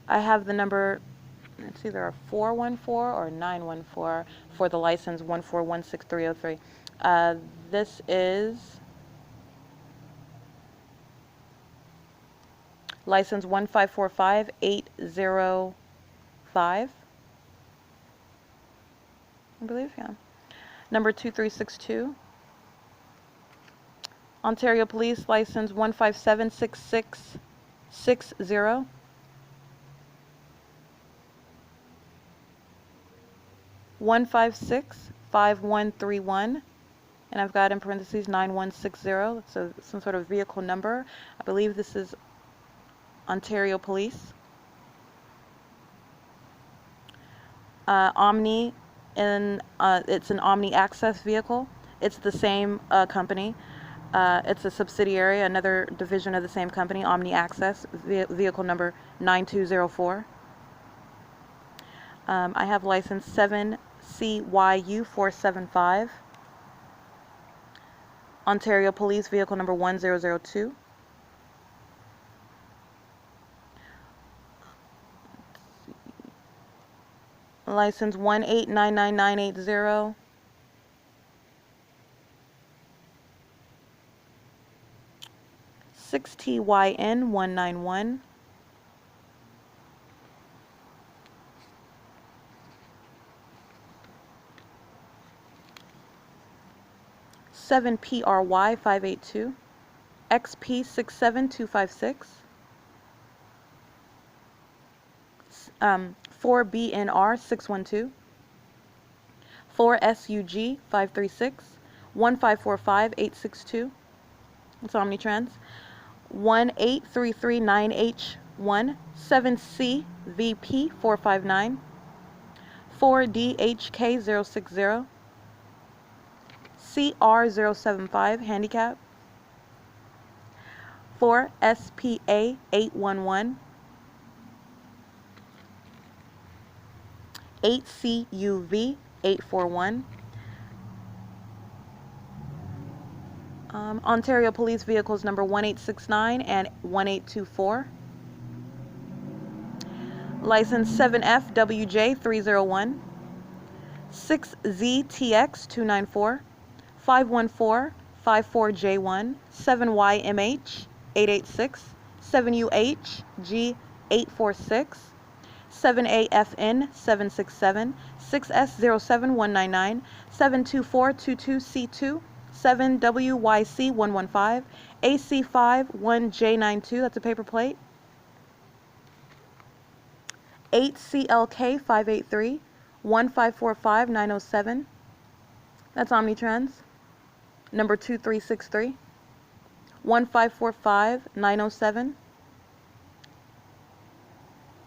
I have the number, it's either a 414 or 914 for the license 1416303. This is license 1545805, I believe, yeah. Number 2362. Ontario Police, license 1576660. (1565131), and I've got in parentheses 9160, so some sort of vehicle number. I believe this is Ontario Police. Omni, and it's an Omni Access vehicle. It's the same company. It's a subsidiary, another division of the same company, Omni Access, vehicle number 9204. I have license 7CYU475. Ontario Police, vehicle number 1002. License 1899980. TYN191. Seven PRY 582. XP 67256. 4BNR 612. 4SUG 536. 1545862. It's Omnitrans. 18339H1. 7CVP 459. 4DHK060. CR075 handicap. 4SPA 811. 8CUV 841. Ontario Police vehicles number 1869 and 1824. License 7FWJ 301. 6ZTX 294. 51454J1. 7YMH 886. 7UHG 846. 7AFN 767. 6S07199. 72422C2. 7WYC 115. AC5 1J92. That's a paper plate. 8CLK 583. 1545 907. That's Omnitrans. Number 2363. 1545 907.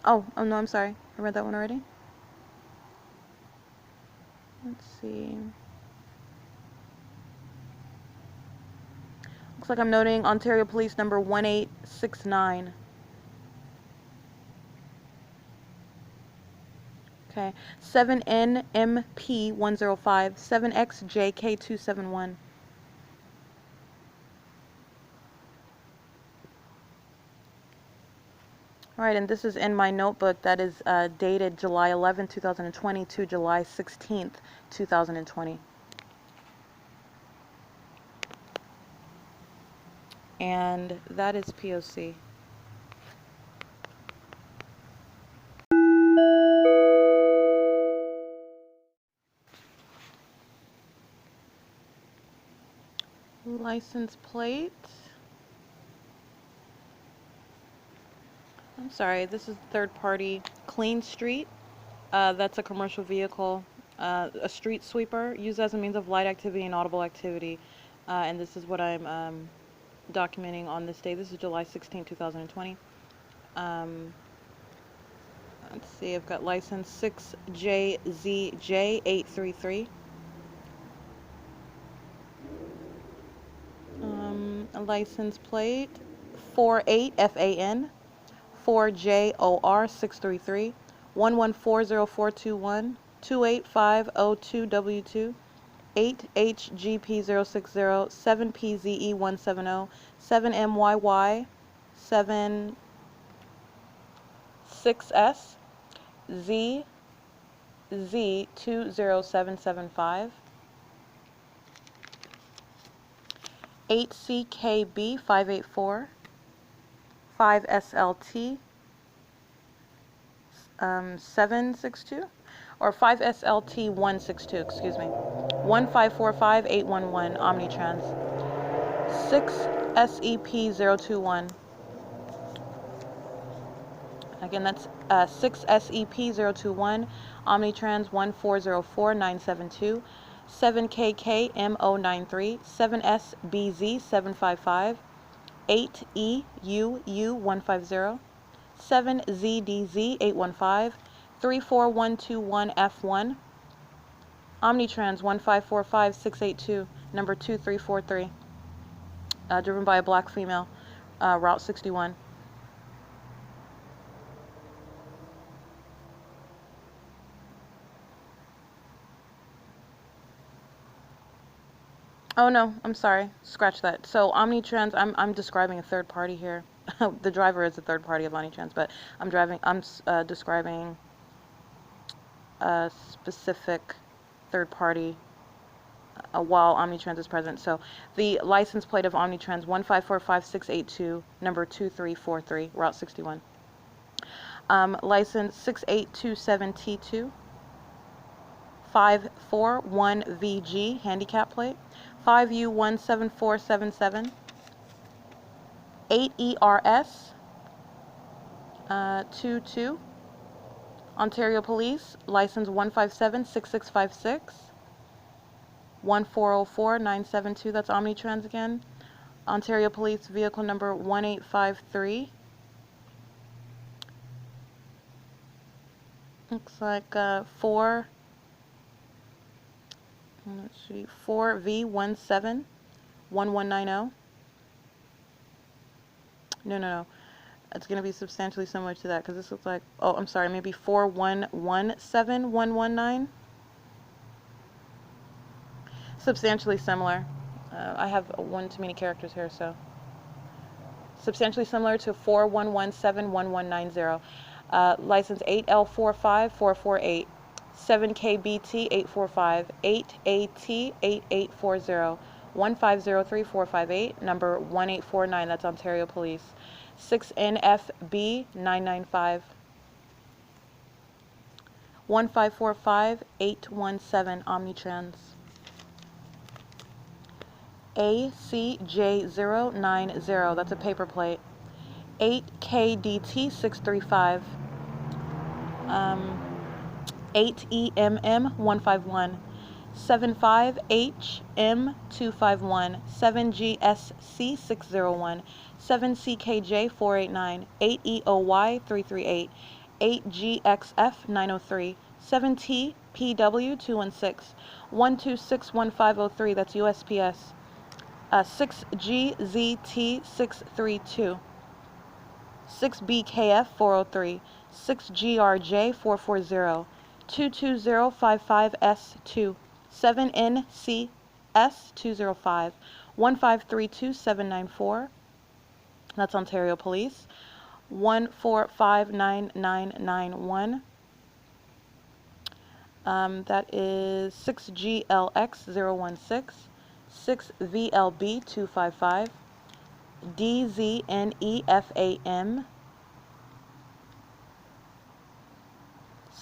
Oh no, I'm sorry. I read that one already. Let's see. Looks like I'm noting Ontario Police number 1869. Okay. 7NMP105. 7XJK271. All right, and this is in my notebook that is dated July 11, 2020 to July 16th, 2020. And that is P.O.C. License plate. I'm sorry, this is third party. Clean Street. That's a commercial vehicle. A street sweeper used as a means of light activity and audible activity. And this is what I'm documenting on this day. This is July 16, 2020. Let's see, I've got license 6JZJ833. A license plate 48FAN 4JOR633 114041 28502W2 8HGP060 7PZE170 7MYY 76S ZZ20775 8CKB 584 5SLT 762 or 5SLT 162, excuse me. 1545811 Omnitrans. 6SEP021. Again, that's 6SEP021 Omnitrans 1404972. 7KKMO93, 7SBZ 755, 8EUU 150, 7ZDZ 815, 34121F1, Omnitrans 1545682, number 2343, driven by a black female, Route 61. Oh no, I'm sorry. Scratch that. So Omnitrans, I'm describing a third party here. The driver is a third party of Omnitrans, but I'm describing a specific third party while Omnitrans is present. So the license plate of Omnitrans 1545682, number 2343, Route 61. License 6827T2, 541VG, handicap plate, 5U17477, 8ERS 22, Ontario Police, license 1576656, 1404972, that's Omnitrans again. Ontario Police, vehicle number 1853. Looks like 4V171190. No. It's going to be substantially similar to that because this looks like, oh, I'm sorry, maybe 4117119. Substantially similar. I have one too many characters here, so. Substantially similar to 41171190. License 8L45448, 7KBT 845, 8AT 8840, 1503458, number 1849, that's Ontario Police. 6NFB 995, 1545817, Omnitrans. ACJ090, that's a paper plate. 8KDT 635, 8EMM 151, 75HM 251, 7GSC 601, 7CKJ 489, 8EOY 338, 8GXF 903, 7TPW 216, 1261503, that's USPS. 6GZT 632, 6BKF 403, 6GRJ 440, 22055S2, 7NCS 205, 1532794, that's Ontario Police. 1459991, that is 6GLX 016, 6VLB 255, DZNEFAM,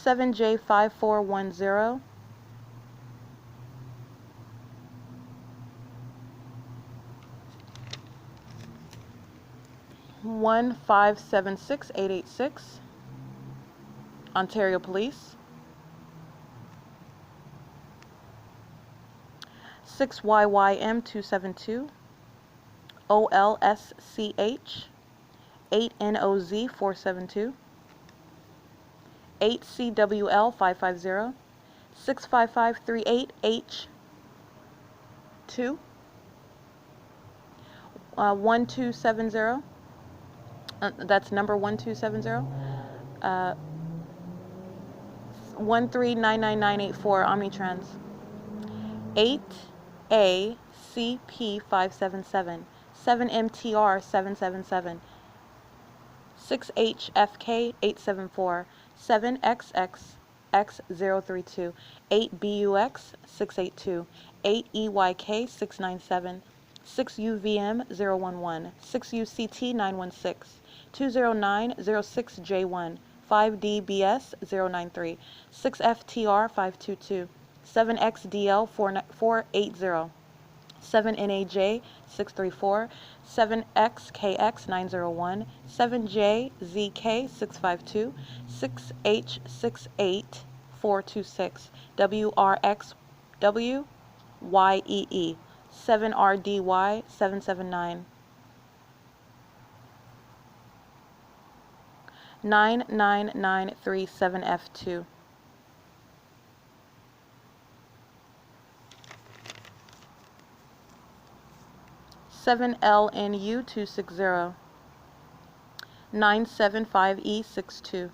7J5410, 1576886, Ontario Police. 6YYM272, OLSCH, 8NOZ 472, 8CWL 550, 65538H2, 1270, that's number 1270, 1399984, Omnitrans. 8ACP577, 7MTR777, 6HFK874, 7XXX032, 8BUX682, 8EYK697, 6UVM011, 6UCT916, 20906J1, 5DBS093, 6FTR522, 7XDL480, 7NAJ634, 7XKX901, 7JZK652, 6H68426, WRXW YEE 7RDY 779 99937F2 7LNU 260 975E62.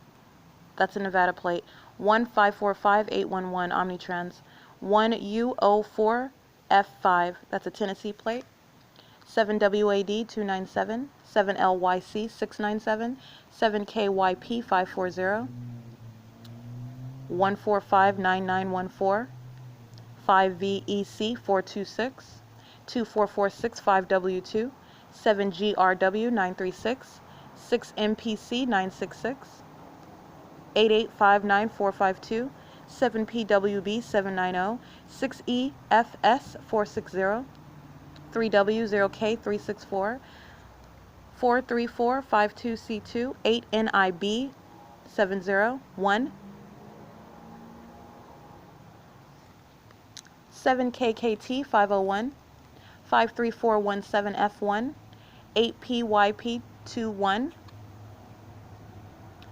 That's a Nevada plate. 1545811 Omnitrans. 1U04F5. That's a Tennessee plate. 7WAD 297. 7LYC 697. 7KYP 540. 1459914. 5VEC 426. 2446 5W2. 7GRW 936. 6MPC 966. 8859452, 7PWB 790, 6EFS 460, 3W0K 364, 43452C2, 8NIB 701, 7KKT 501, 53417F1, 8PYP21,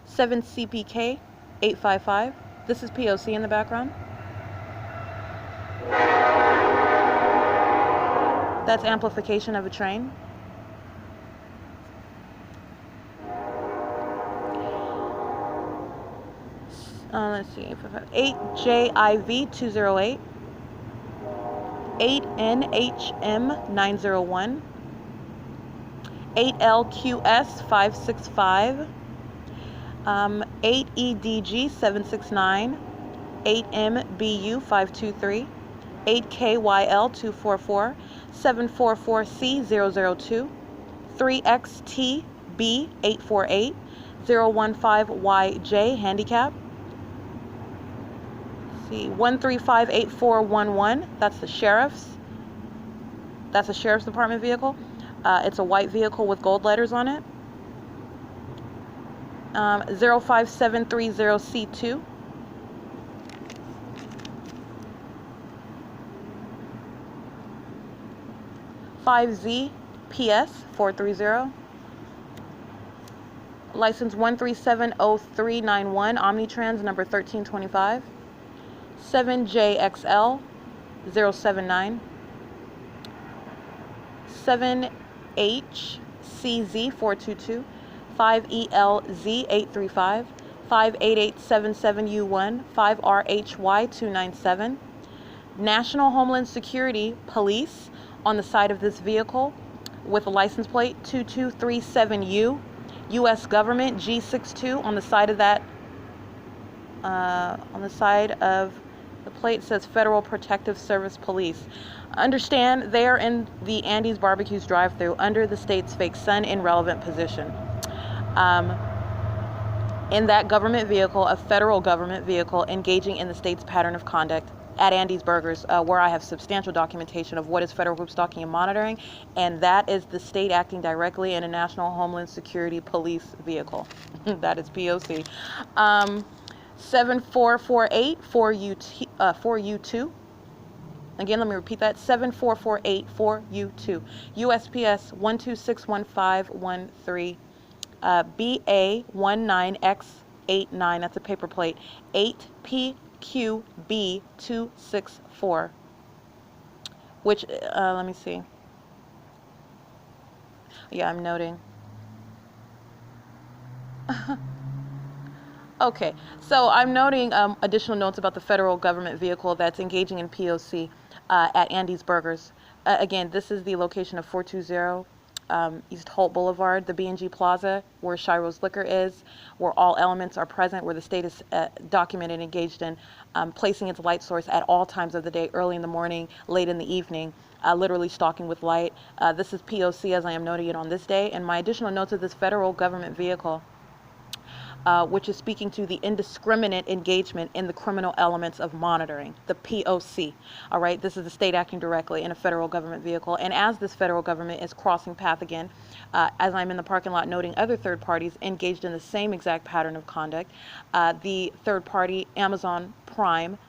7CPK 855. This is P.O.C. in the background. That's amplification of a train. Let's see. 8JIV 208. 8NHM 901. 8LQS 565. 8EDG 769, 8MBU 523, 8KYL 244, 744C 002, 3XTB 848, 015YJ handicap. See, 1358411. That's the sheriff's. That's a sheriff's department vehicle. It's a white vehicle with gold letters on it. 05730C2. PS 430. License 1370391, Omnitrans number 1325. 7JXL 079. 7HCZ 422. 5ELZ 835, 58877U1, 5RHY 297. National Homeland Security Police on the side of this vehicle with a license plate 2237U. U.S. Government G62 on the side of that. On the side of the plate says Federal Protective Service Police. Understand they are in the Andy's Barbecues drive-thru under the state's fake sun in relevant position. In that government vehicle, a federal government vehicle engaging in the state's pattern of conduct at Andy's Burgers, where I have substantial documentation of what is federal group stalking and monitoring, and that is the state acting directly in a National Homeland Security Police vehicle. That is P.O.C. 7448 4U2. Again, let me repeat that. 7448 4U2. USPS 1261513. BA19X89, that's a paper plate, 8PQB264, which, let me see. Yeah, I'm noting. Okay, so I'm noting additional notes about the federal government vehicle that's engaging in P.O.C. At Andy's Burgers. Again, this is the location of 420 East Holt Boulevard, the B&G Plaza, where Shiro's Liquor is, where all elements are present, where the state is documented and engaged in placing its light source at all times of the day, early in the morning, late in the evening, literally stalking with light. This is P.O.C. as I am noting it on this day, and my additional notes of this federal government vehicle, which is speaking to the indiscriminate engagement in the criminal elements of monitoring, the P.O.C. All right, this is the state acting directly in a federal government vehicle. And as this federal government is crossing path again, as I'm in the parking lot noting other third parties engaged in the same exact pattern of conduct, the third party, Amazon Prime,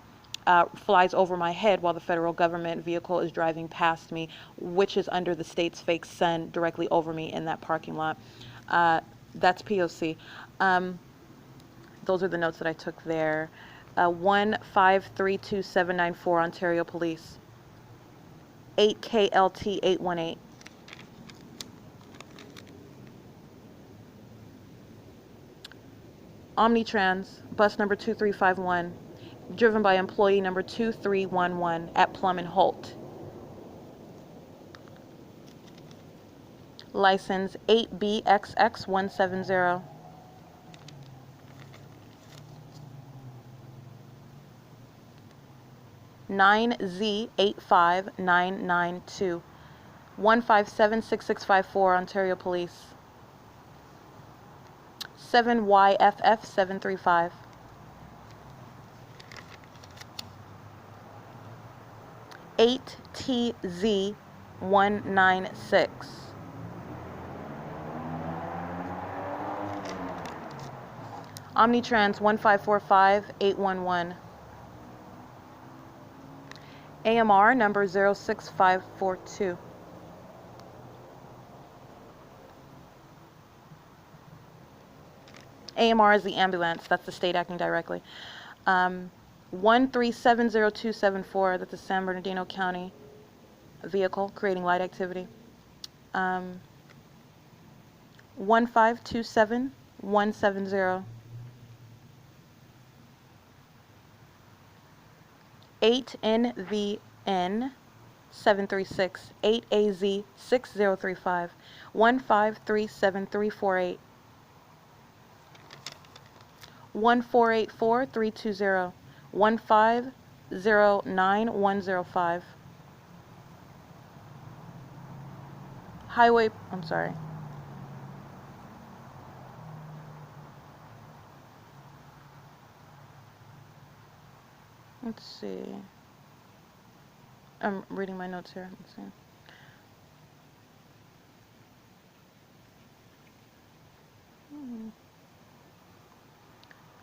flies over my head while the federal government vehicle is driving past me, which is under the state's fake sun directly over me in that parking lot. That's P.O.C. Those are the notes that I took there. 1532794 Ontario Police. 8KLT 818. Omnitrans, bus number 2351, driven by employee number 2311 at Plum and Holt. License 8BXX170. (9Z85992) 1576654 Ontario Police. 7YFF735. 8TZ196. Omnitrans 1545811. AMR number 06542. AMR is the ambulance. That's the state acting directly. 1370274. That's a San Bernardino County vehicle creating light activity. 1527170. 8NVN 736. 8AZ 6035. 1537348. 1484320. 1509105. Highway, I'm sorry. Let's see. I'm reading my notes here. Let's see. Hmm.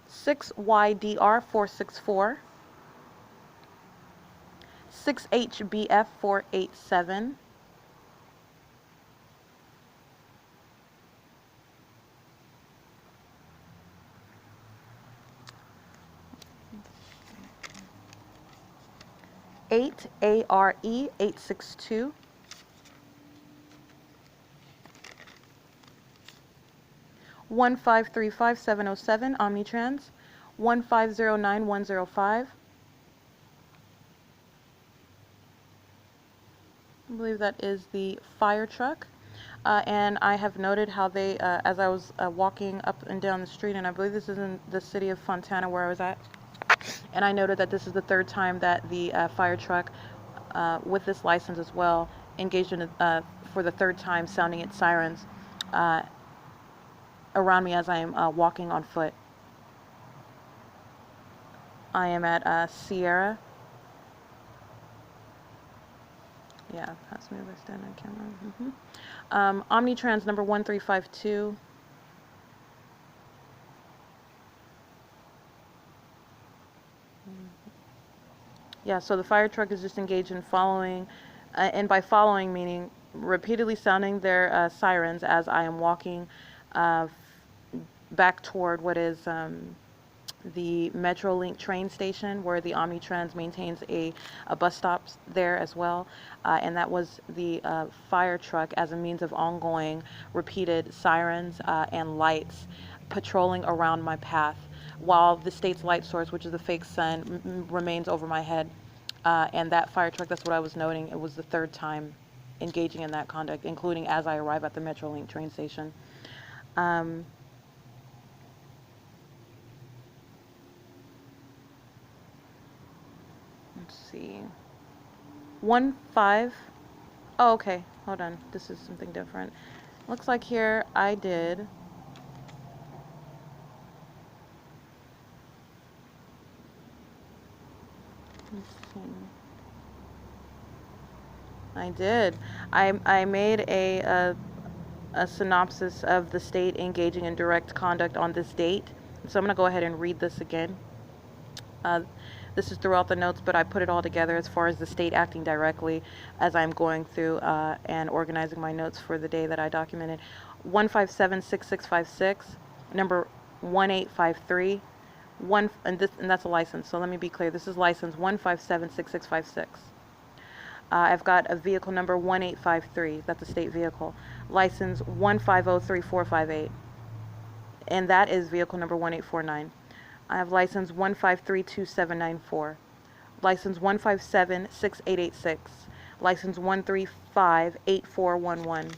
6YDR 464. 6HBF 487. 8ARE 862. 1535707 Omnitrans. 1509105. I believe that is the fire truck. And I have noted how they, as I was walking up and down the street, and I believe this is in the city of Fontana where I was at, and I noted that this is the third time that the fire truck with this license as well engaged in for the third time sounding its sirens around me as I am walking on foot. I am at Sierra. Yeah, pass me over, stand on camera. Omnitrans number 1352. Yeah, so the fire truck is just engaged in following, and by following meaning repeatedly sounding their sirens as I am walking back toward what is the Metrolink train station, where the Omnitrans maintains a bus stop there as well. And that was the fire truck as a means of ongoing repeated sirens and lights patrolling around my path, while the state's light source, which is the fake sun, remains over my head. And that fire truck, that's what I was noting, it was the third time engaging in that conduct, including as I arrive at the Metrolink train station. Let's see. 15. Oh, okay. Hold on. This is something different. Looks like here I did. Let's see. I did. I made a synopsis of the state engaging in direct conduct on this date. So I'm going to go ahead and read this again. This is throughout the notes, but I put it all together as far as the state acting directly as I'm going through and organizing my notes for the day that I documented. 1576656, number 1853, and that's a license. So let me be clear. This is license 1576656. I've got a vehicle number 1853. That's a state vehicle. License 1503458. And that is vehicle number 1849. I have license 1532794. License 1576886. License 1358411.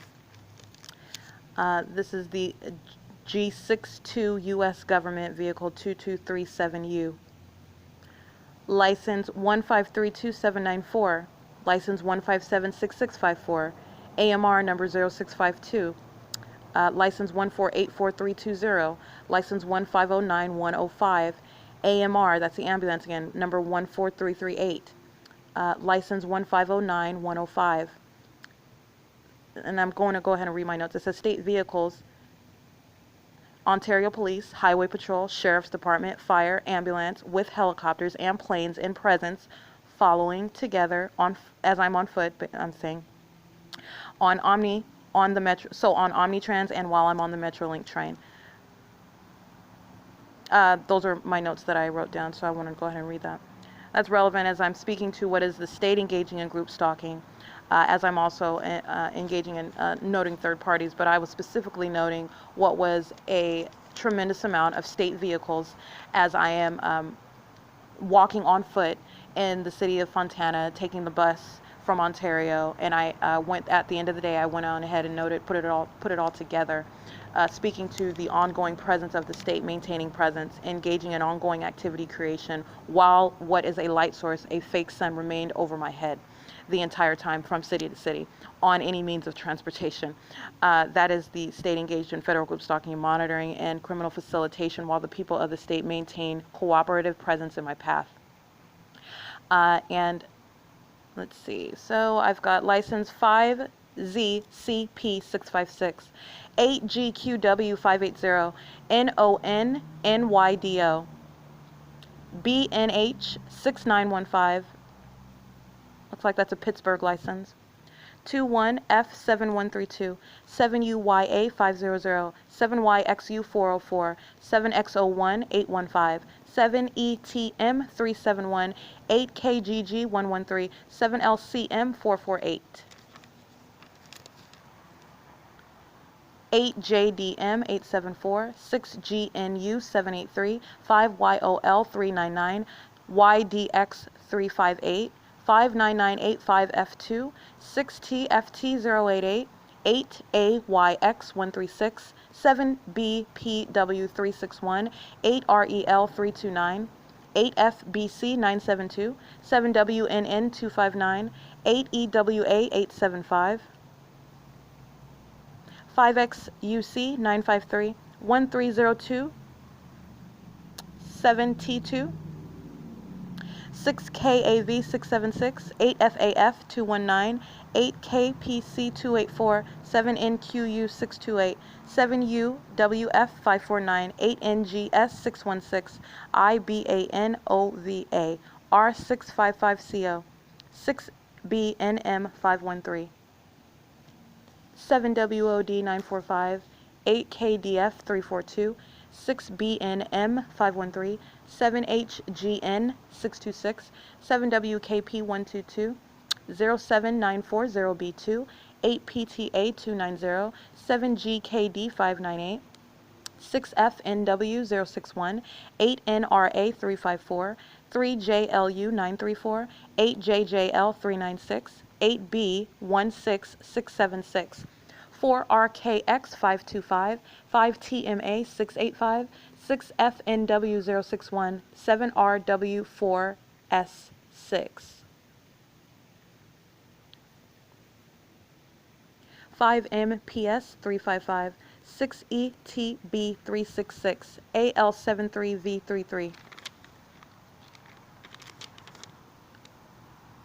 This is the G62 U.S. Government Vehicle 2237U. License 1532794. License 1576654. AMR number 0652. License 1484320. License 1509105. AMR, that's the ambulance again, number 14338. License 1509105. And I'm going to go ahead and read my notes. It says state vehicles: Ontario Police, Highway Patrol, Sheriff's Department, Fire, Ambulance, with helicopters and planes in presence, following together as I'm on foot, but I'm saying on the Metro, so on Omnitrans and while I'm on the Metrolink train. Those are my notes that I wrote down, so I want to go ahead and read that. That's relevant as I'm speaking to what is the state engaging in group stalking, as I'm also engaging in noting third parties, but I was specifically noting what was a tremendous amount of state vehicles as I am walking on foot in the city of Fontana, taking the bus from Ontario, and I went at the end of the day. I went on ahead and noted, put it all together, speaking to the ongoing presence of the state, maintaining presence, engaging in ongoing activity creation, while what is a light source, a fake sun, remained over my head the entire time from city to city on any means of transportation. That is the state engaged in federal group stalking and monitoring and criminal facilitation, while the people of the state maintain cooperative presence in my path. And let's see. So I've got license 5ZCP656, 8GQW580, NONNYDO, BNH6915. Looks like that's a Pittsburgh license. 21F7132, 7UYA500, 7YXU404, 7X01815, 7ETM371, 8KGG113, 7LCM448, 8JDM874, 6GNU783, 5YOL399, YDX358, 59985F2, 6TFT088, 8AYX136, 7BPW361, 8REL329, 8FBC972, 7WNN259, 8EWA875, 5XUC953, 1302, 7T2, 6KAV676, 8FAF219, 8KPC284, 7NQU628, 7UWF549, 8NGS616, IBANOVA, R655CO, 6BNM513, 7WOD945, 8KDF342, 6BNM513, 7HGN626, 7WKP122, 07940B2, 8PTA290, 7GKD598, 6FNW061, 8NRA354, 3JLU934, 8JJL396, 8B16676, 4RKX525, 5TMA685, 6FNW061, 7RW4S6, 5MPS355, 6ETB366, AL73V33,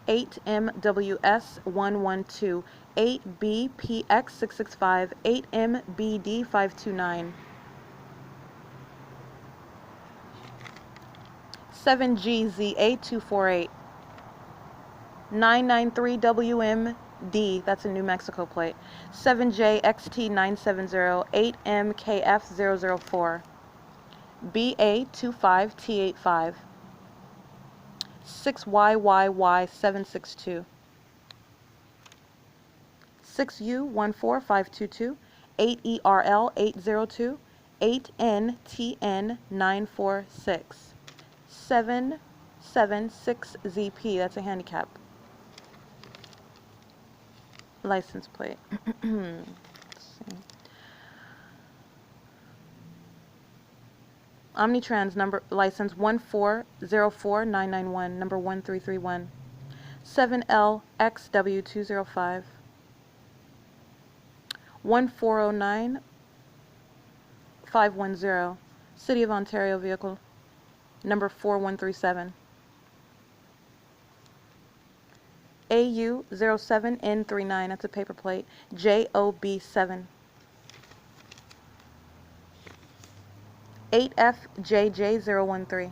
8MWS112, 8BPX665, 8MBD529, 7GZA248, 993WMD, that's a New Mexico plate, 7JXT970, 8MKF004, BA25T85, 6YYY762, 6U14522, 8ERL802, 8NTN946, 776ZP, that's a handicap license plate. Let's see. Omnitrans number license 1404991, number 1331, 7LXW205, 1409510, City of Ontario vehicle, number 4137. AU07N39, that's a paper plate, JOB7. 8FJJ013.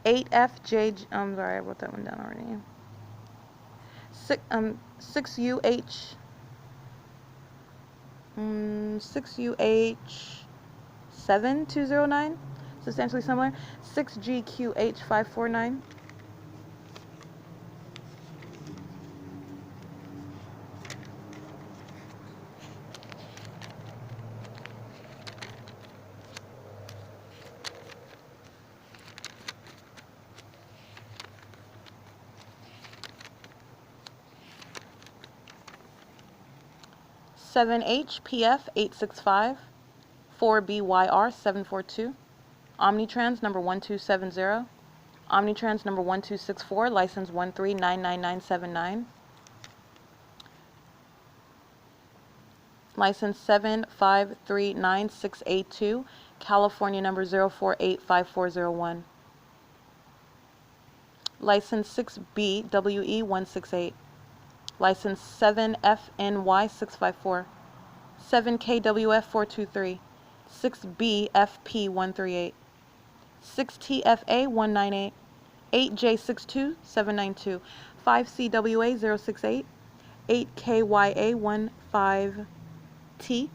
8FJ, I'm sorry, I wrote that one down already. 6UH, 6UH7209, substantially similar. 6GQH549. 7HPF865, 4BYR742, Omnitrans number 1270, Omnitrans number 1264, license 1399979, license 7539682, California number 0485401, license 6BWE168, license 7FNY654, 7KWF423, 6BFP138, 6TFA198, 8J62792, 5CWA068, 8KYA15T,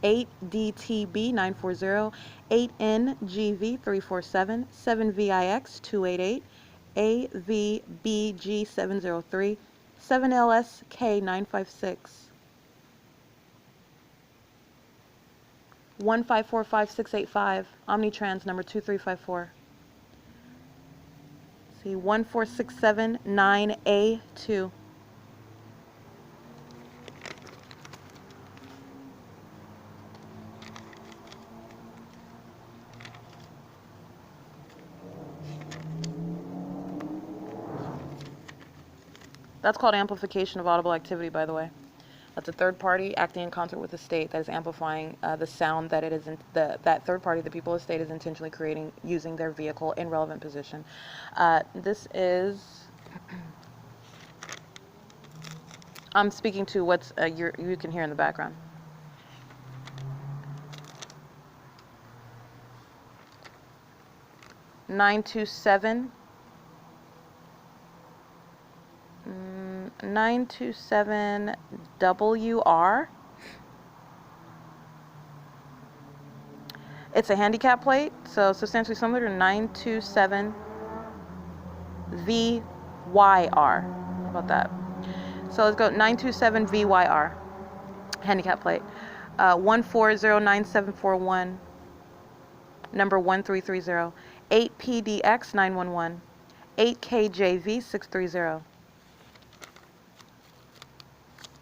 8DTB940, 8NGV347, 7VIX288, AVBG703, 7LSK956, 1545685, Omnitrans number 2354. See, 14679A2. That's called amplification of audible activity, by the way. That's a third party acting in concert with the state that is amplifying the sound that it is that third party, the people of the state, is intentionally creating using their vehicle in relevant position. This is, I'm speaking to what's you can hear in the background. (927) 927 WR. It's a handicap plate, so substantially similar to 927 VYR. How about that? So let's go 927 VYR, handicap plate. 1409741, number 1330. 8PDX 911. 8KJV 630.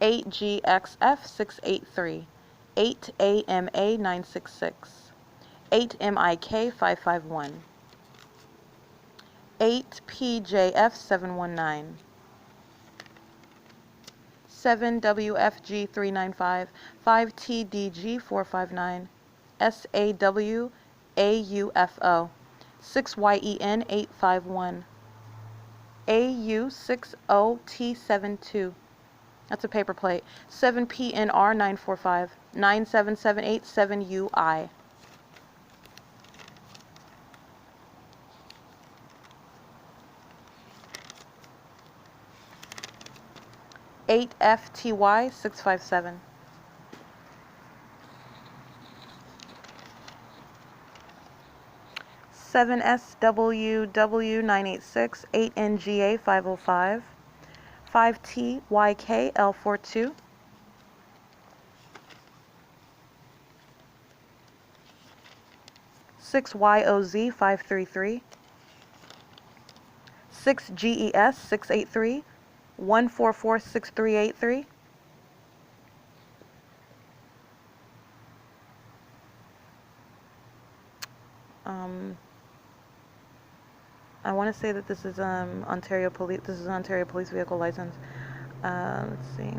8GXF 683. 8AMA 966. 8MIK 551. 8PJF 719. 7WFG 395. 5TDG 459. SAW AUFO 6YEN 851. AU60T72. That's a paper plate. 7PNR 945. 97787UI. 8FTY 657. 7SWW 986 8NGA 505. 5TYK L42. 6YOZ 533. 6GES 683. 1446383. I want to say that this is Ontario Police. This is Ontario Police Vehicle License. Let's see.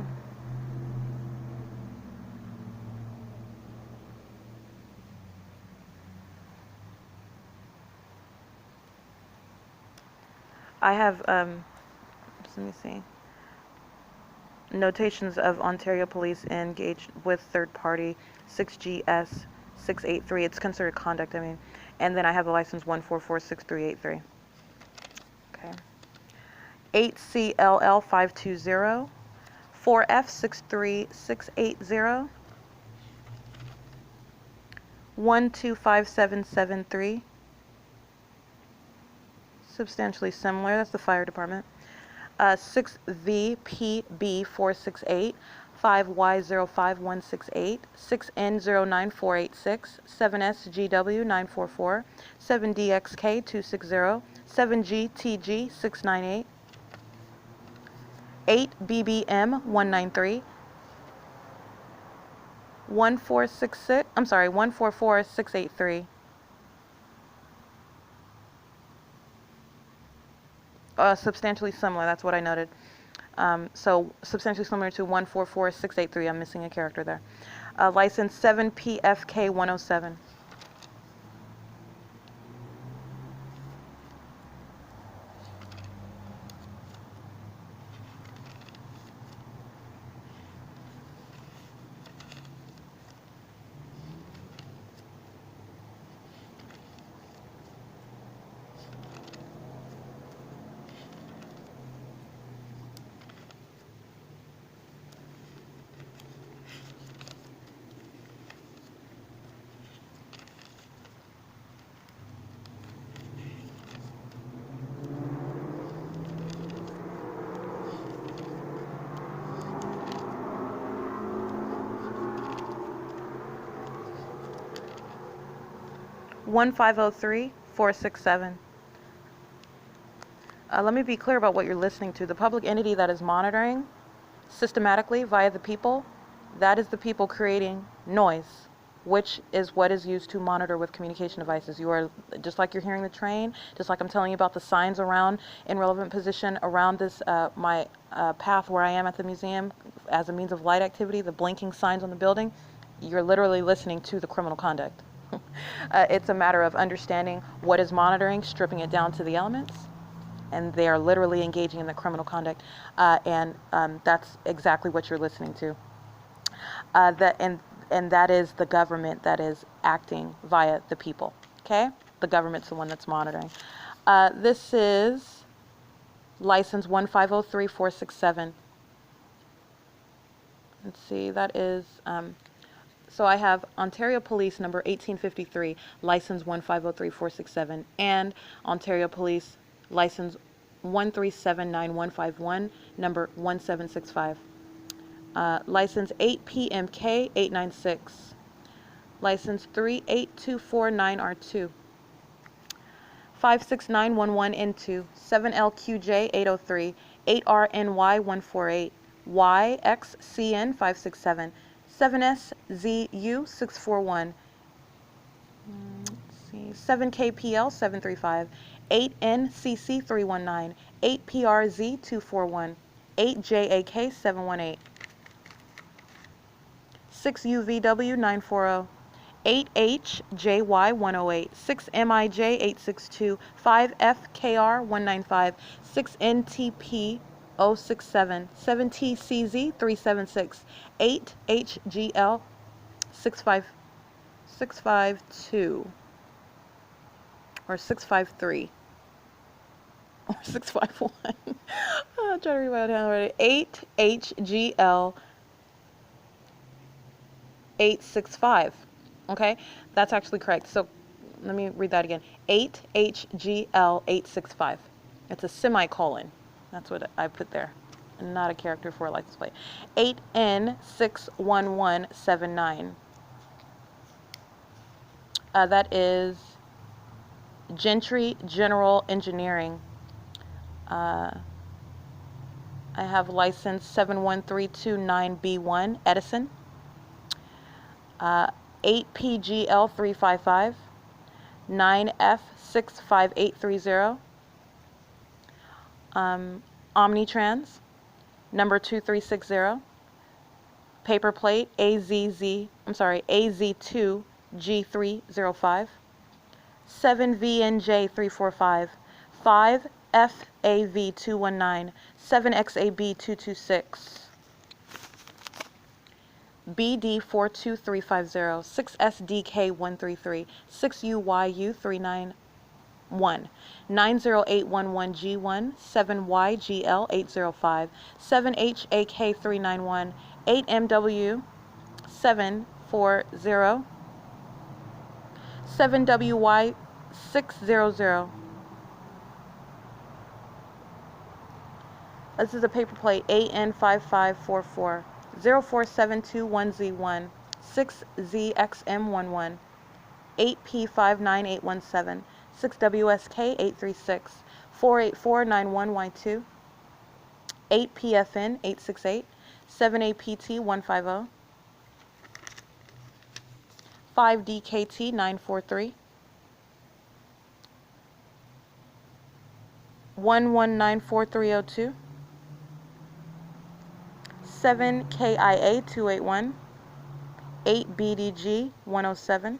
I have let me see. Notations of Ontario Police engaged with third party 6GS 683. It's considered conduct, I mean. And then I have the license 1446383. Okay. 8CLL 520. 4F 63680. 125773. Substantially similar. That's the fire department. 6VPB 468. 5Y05168. 6N09486. 7SGW 944. 7DXK 260. 7GTG 698. 8BBM 193. 1466. I'm sorry, 144683. Substantially similar. That's what I noted. So substantially similar to 144683. I'm missing a character there. License 7PFK 107. One 503467. Let me be clear about what you're listening to. The public entity that is monitoring systematically via the people, that is the people creating noise, which is what is used to monitor with communication devices. You are, just like you're hearing the train, just like I'm telling you about the signs around in relevant position around this, my path where I am at the museum as a means of light activity, the blinking signs on the building, you're literally listening to the criminal conduct. It's a matter of understanding what is monitoring, stripping it down to the elements, and they are literally engaging in the criminal conduct, and that's exactly what you're listening to. And that is the government that is acting via the people. Okay, the government's the one that's monitoring. This is license 1503467. Let's see, that is. So I have Ontario Police number 1853, license 1503467, and Ontario Police license 1379151, number 1765. License 8PMK 896. License 38249R2. 56911N2. 7LQJ 803. 8RNY 148. YXCN 567. 7SZU 641. Let's see. 7KPL 735. 8NCC 319. 8PRZ 241. 8JAK 718. 6UVW 940. 8HJY 108. 6MIJ 862. 5FKR 195. 6NTP 067. 7TCZ 376. 8HGL 652 or 653. or 651. I'm trying to read my hand already. 8HGL 865. Okay, that's actually correct. So let me read that again. 8HGL 865. It's a semicolon. That's what I put there. And not a character for a license plate. 8N61179. That is Gentry General Engineering. I have license 71329B1, Edison. 8PGL355, 9F65830. Omnitrans, number 2360. Paper plate AZ2G305. 7VNJ345, 5FAV219, 7XAB226, BD42350, 6SDK133, 6UYU391, 90811G1, 7YGL805, 7HAK391, 8MW740, 7WY600. This is a paper plate AN5544, 04721Z1, 6ZXM11, 8P59817, 6WSK836, 48491Y2, 8PFN868, 7APT150, 5DKT943, 119430, 7KIA281, 8BDG107.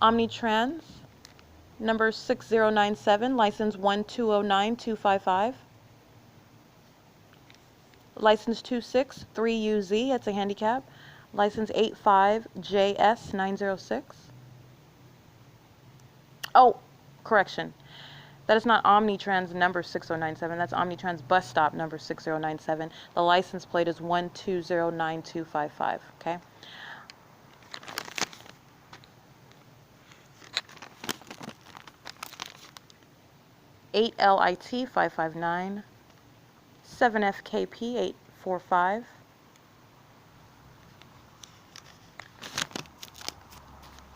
Omnitrans, number 6097, license 1209255. License 263UZ, that's a handicap. License 85JS906. Oh, correction. That is not Omnitrans number 6097. That's Omnitrans bus stop number 6097. The license plate is 1209255. Okay. Eight LIT 559, 7FKP 845,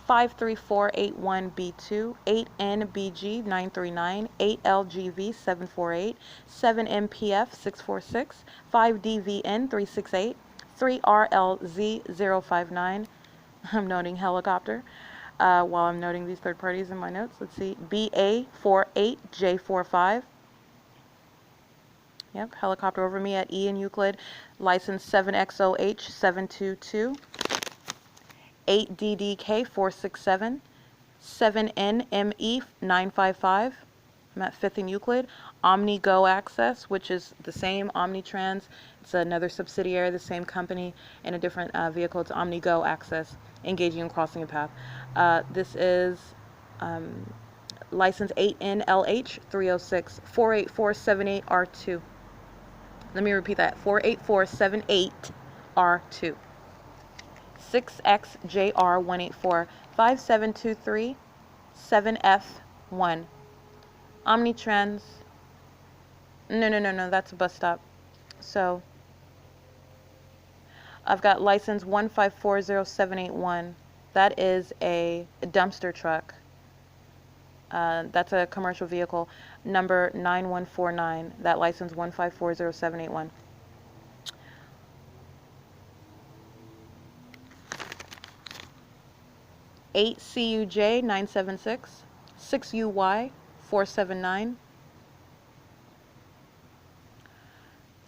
53481B2, 8NBG939, 8LGV748, 7MPF646, 5DVN368, 3RLZ059. I'm noting helicopter while I'm noting these third parties in my notes. Let's see, BA48J45. Yep, helicopter over me at E in Euclid, license 7XOH722, 8DDK467, 7NME955. I'm at 5th in Euclid. OmniGo Access, which is the same Omnitrans. It's another subsidiary of the same company in a different vehicle. It's OmniGo Access, engaging and crossing a path. This is license 8NLH306, 48478R2. Let me repeat that, 48478R2. 6XJR184, 5723, 7F1. Omnitrans, no, that's a bus stop. So, I've got license 1540781. That is a dumpster truck. That's a commercial vehicle, number 9149. That license 1540781. Eight CUJ 976, 6UY 479,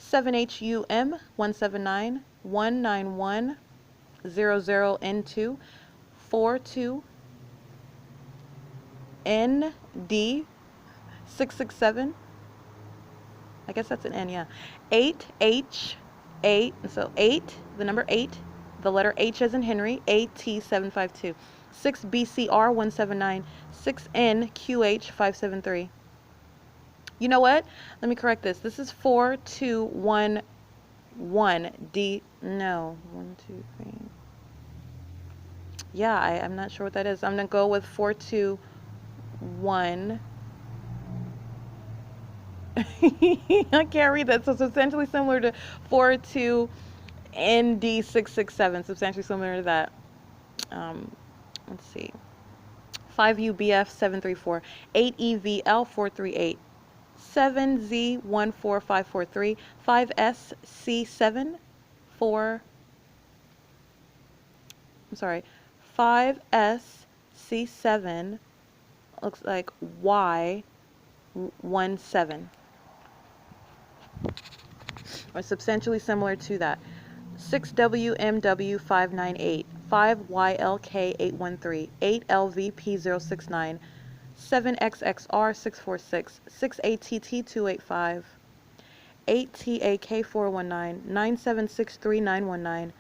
7HUM 179, 19100N2, 42ND 667. I guess that's an N, yeah. 8H8, so 8, the number 8, the letter H as in Henry, AT752. 6BCR179, 6NQH573. You know what? Let me correct this. This is 4211D. No, 1, 2, 3. Yeah, I'm not sure what that is. I'm going to go with 421. I can't read that. So it's substantially similar to 42ND667. Substantially similar to that. Let's see. 5UBF734, 8EVL438, 7Z14543, 5SC7, 4. I'm sorry, 5SC7 looks like Y17, or substantially similar to that. 6WMW598, 5YLK813, 8LVP069, 7XXR646, 6ATT285, 8TAK419, 9763919,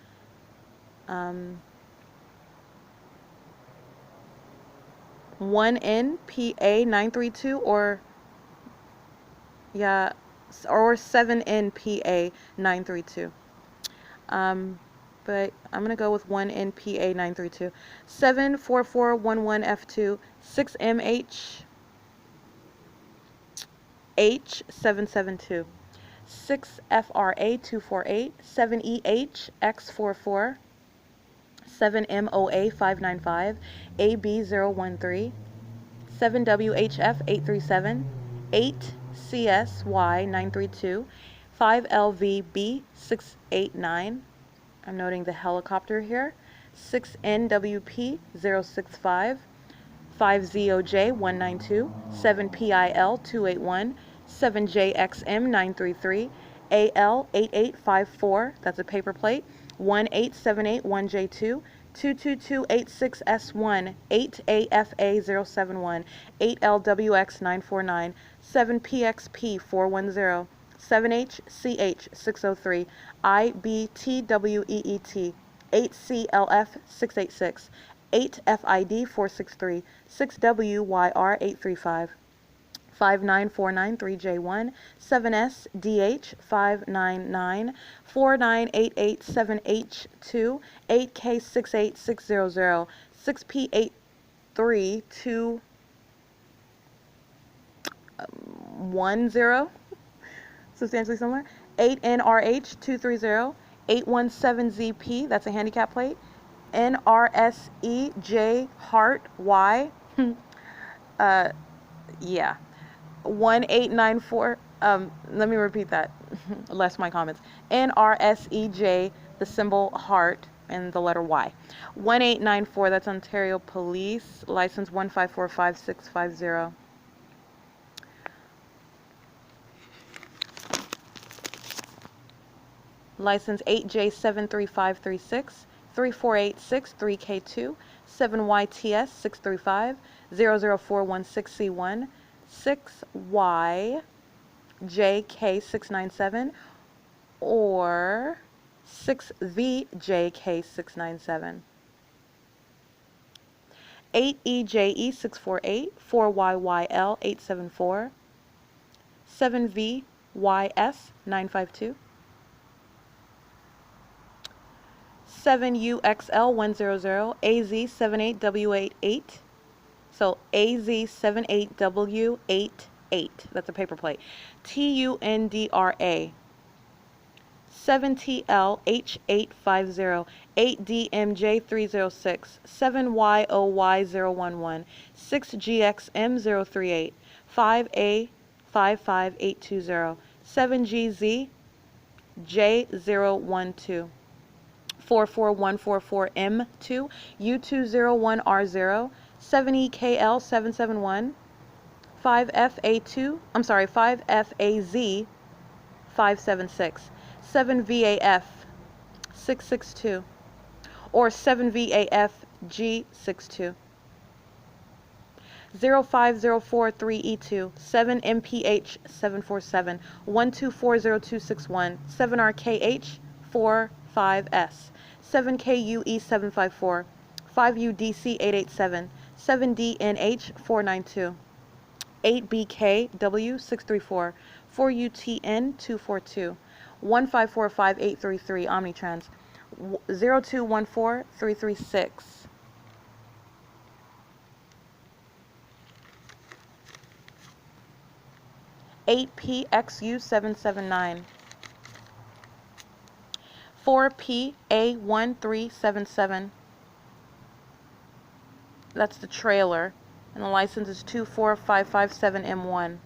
1NPA932, or 7NPA932. But I'm going to go with 1NPA932. 74411F2, 6MH H772, 6FRA248, 7EHX44, 7MOA595, AB013, 7WHF837, 8CSY932, 5LVB689. I'm noting the helicopter here. 6NWP065, 5ZOJ192, 7PIL281, 7JXM933, AL8854, that's a paper plate, 18781J2, 22286S1, 8AFA071, 8LWX949, 7PXP410, 7HCH603, IBTWEET, 8CLF686, 8FID463, 6WYR835, 59493J1, 7SDH599, 49887H2, 8K68600, 6P83210, substantially similar, 8NRH230, 817ZP, that's a handicap plate, NRSEJ Heart Y, yeah, 1894, let me repeat that, less my comments, NRSEJ, the symbol heart, and the letter Y, 1894, that's Ontario Police, license 1545650. License 8J73536, 3486 3K2, 7YTS 635, 00416C1, 6YJK697, or 6VJK697. 8EJE648, 4YYL874, 7VYS952, 7UXL100, AZ78W88, so AZ78W88, that's a paper plate, TUNDRA, 7TLH850, 8DMJ306, 7YOY011, 6GXM038, 5A55820, 7GZ J012, 44144M2, U201R0, 7EKL771, 5FA2, I'm sorry, 5FAZ576, 7VAF662, or 7VAFG62, 05043E2, 7MPH747, 1240261, 7RKH45S, 7KUE754, 5UDC 887, 7DNH 492, 8BKW 634, 4UTN 242, 1545833 Omnitrans, 0214336. 8PXU779, 4PA1377. That's the trailer, and the license is 24557M1.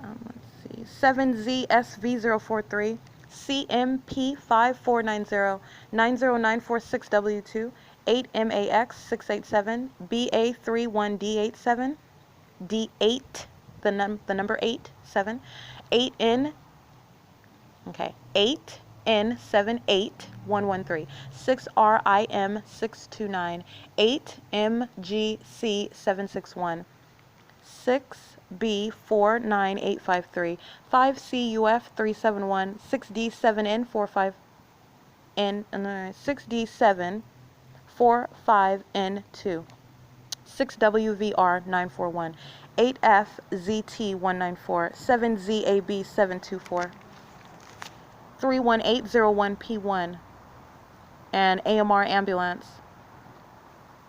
Let's see, 7ZSV043, CMP5490, 90946W2, 8MAX687, BA31D87, D8, the number 8, 7, 8N, okay, 8N78113, 6RIM629, 8MGC761, 6B49853, 5CUF371, 6D7N45N, 6D745N2, 6WVR941, 8FZT194, 7ZAB724, 31801P1, and AMR ambulance,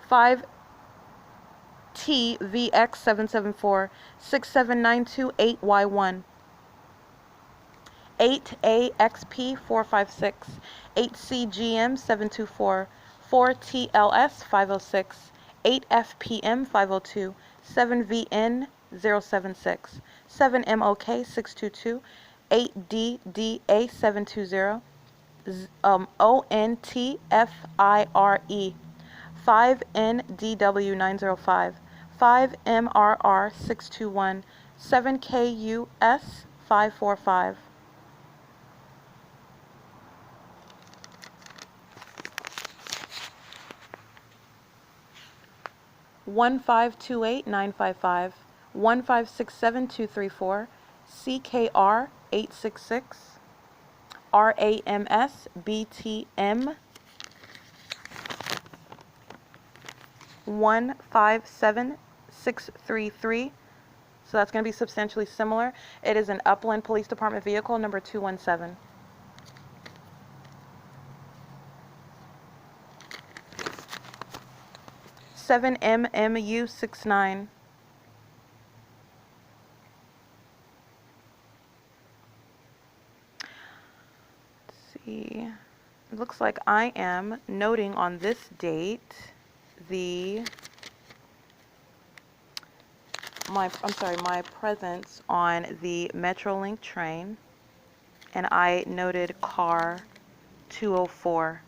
5TVX774, 67928Y1, 8AXP456, 8CGM724, 4TLS506, 8FPM502, 7VN076, 7MOK622, 8DDA720, ONTFIRE, 5NDW905, 5MRR621, 7KUS545. 1528955, 1567234, CKR 866, RAMS BTM 157633. So that's going to be substantially similar. It is an Upland Police Department vehicle, number 217. MMU69. Let's see. It looks like I am noting on this date my presence on the Metrolink train, and I noted car 204.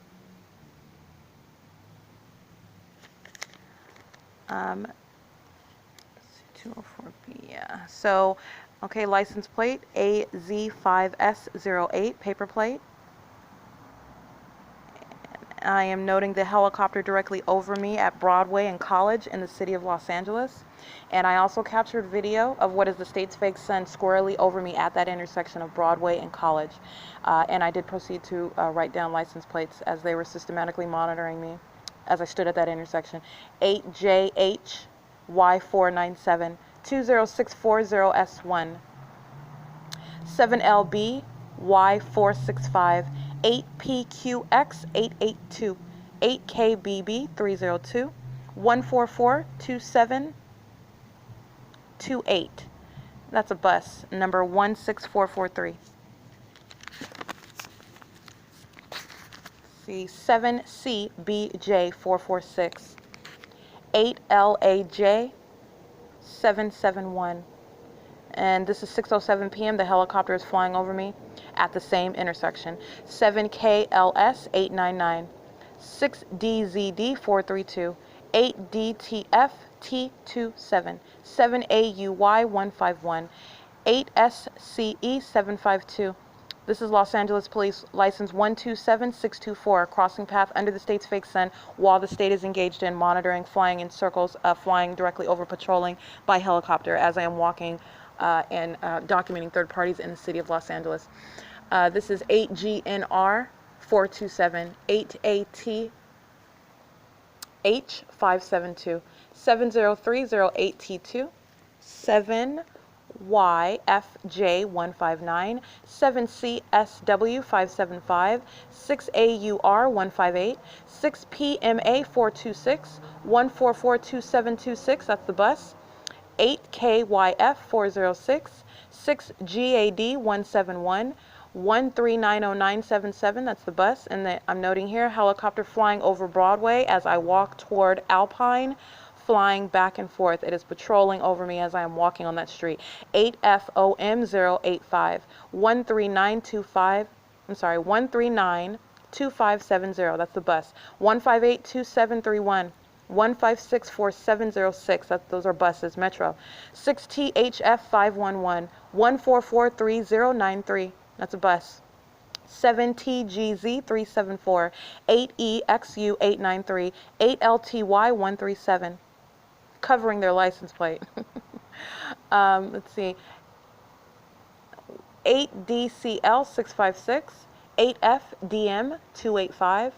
204B, yeah. So, okay, license plate AZ5S08, paper plate. I am noting the helicopter directly over me at Broadway and College in the city of Los Angeles. And I also captured video of what is the state's fake sun squarely over me at that intersection of Broadway and College. And I did proceed to write down license plates as they were systematically monitoring me as I stood at that intersection. 8JHY497, 20640S1, 7LB Y465, 8PQX882, 8KBB302, 1442728. That's a bus, number 16443. See, 7CBJ446, 8LAJ771. And this is 6:07 p.m. The helicopter is flying over me at the same intersection. 7KLS899, 6DZD432, 8DTFT27, 7AUY151, 8SCE752. This is Los Angeles Police License 127624, crossing path under the state's fake sun while the state is engaged in monitoring, flying in circles, flying directly over patrolling by helicopter as I am walking and documenting third parties in the city of Los Angeles. This is 8GNR 427, 8AT H572, 70308T2, 7YFJ159, 7CSW575, 6AUR158, 6PMA426, 1442726, that's the bus, 8KYF406, 6GAD171, 1390977, that's the bus, and I'm noting here, helicopter flying over Broadway as I walk toward Alpine, flying back and forth. It is patrolling over me as I am walking on that street. 8FOM085, 13925, I'm sorry, 1392570, that's the bus. 1582731, 1564706, those are buses, Metro. 6THF511, 1443093, that's a bus. 7TGZ374, 8EXU893, 8LTY137, covering their license plate. Let's see, 8DCL656, 8FDM285,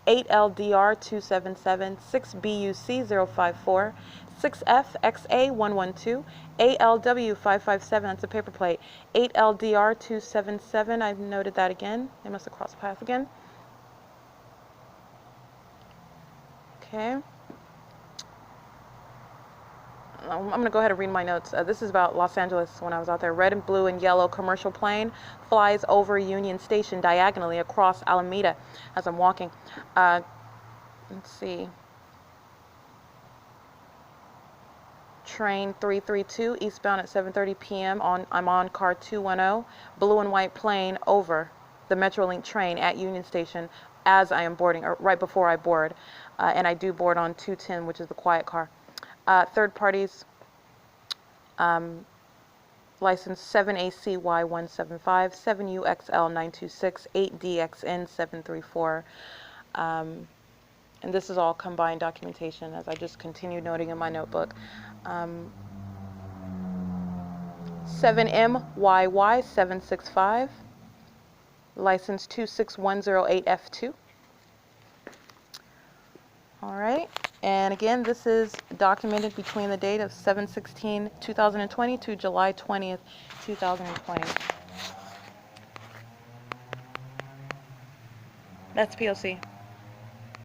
8LDR277, 6BUC054, 6FXA112, ALW557, that's a paper plate, 8LDR277, I've noted that again. They must have crossed paths again. Okay. I'm going to go ahead and read my notes. This is about Los Angeles when I was out there. Red and blue and yellow commercial plane flies over Union Station diagonally across Alameda as I'm walking. Let's see. Train 332 eastbound at 7:30 p.m. I'm on car 210, blue and white plane over the Metrolink train at Union Station as I am boarding, or right before I board. And I do board on 210, which is the quiet car. Third parties, license 7ACY175, 7UXL926, 8DXN734. And this is all combined documentation as I just continue noting in my notebook. 7MYY765, license 26108F2. All right, and again, this is documented between the date of 7/16/2020 to July 20th, 2020. That's P.O.C.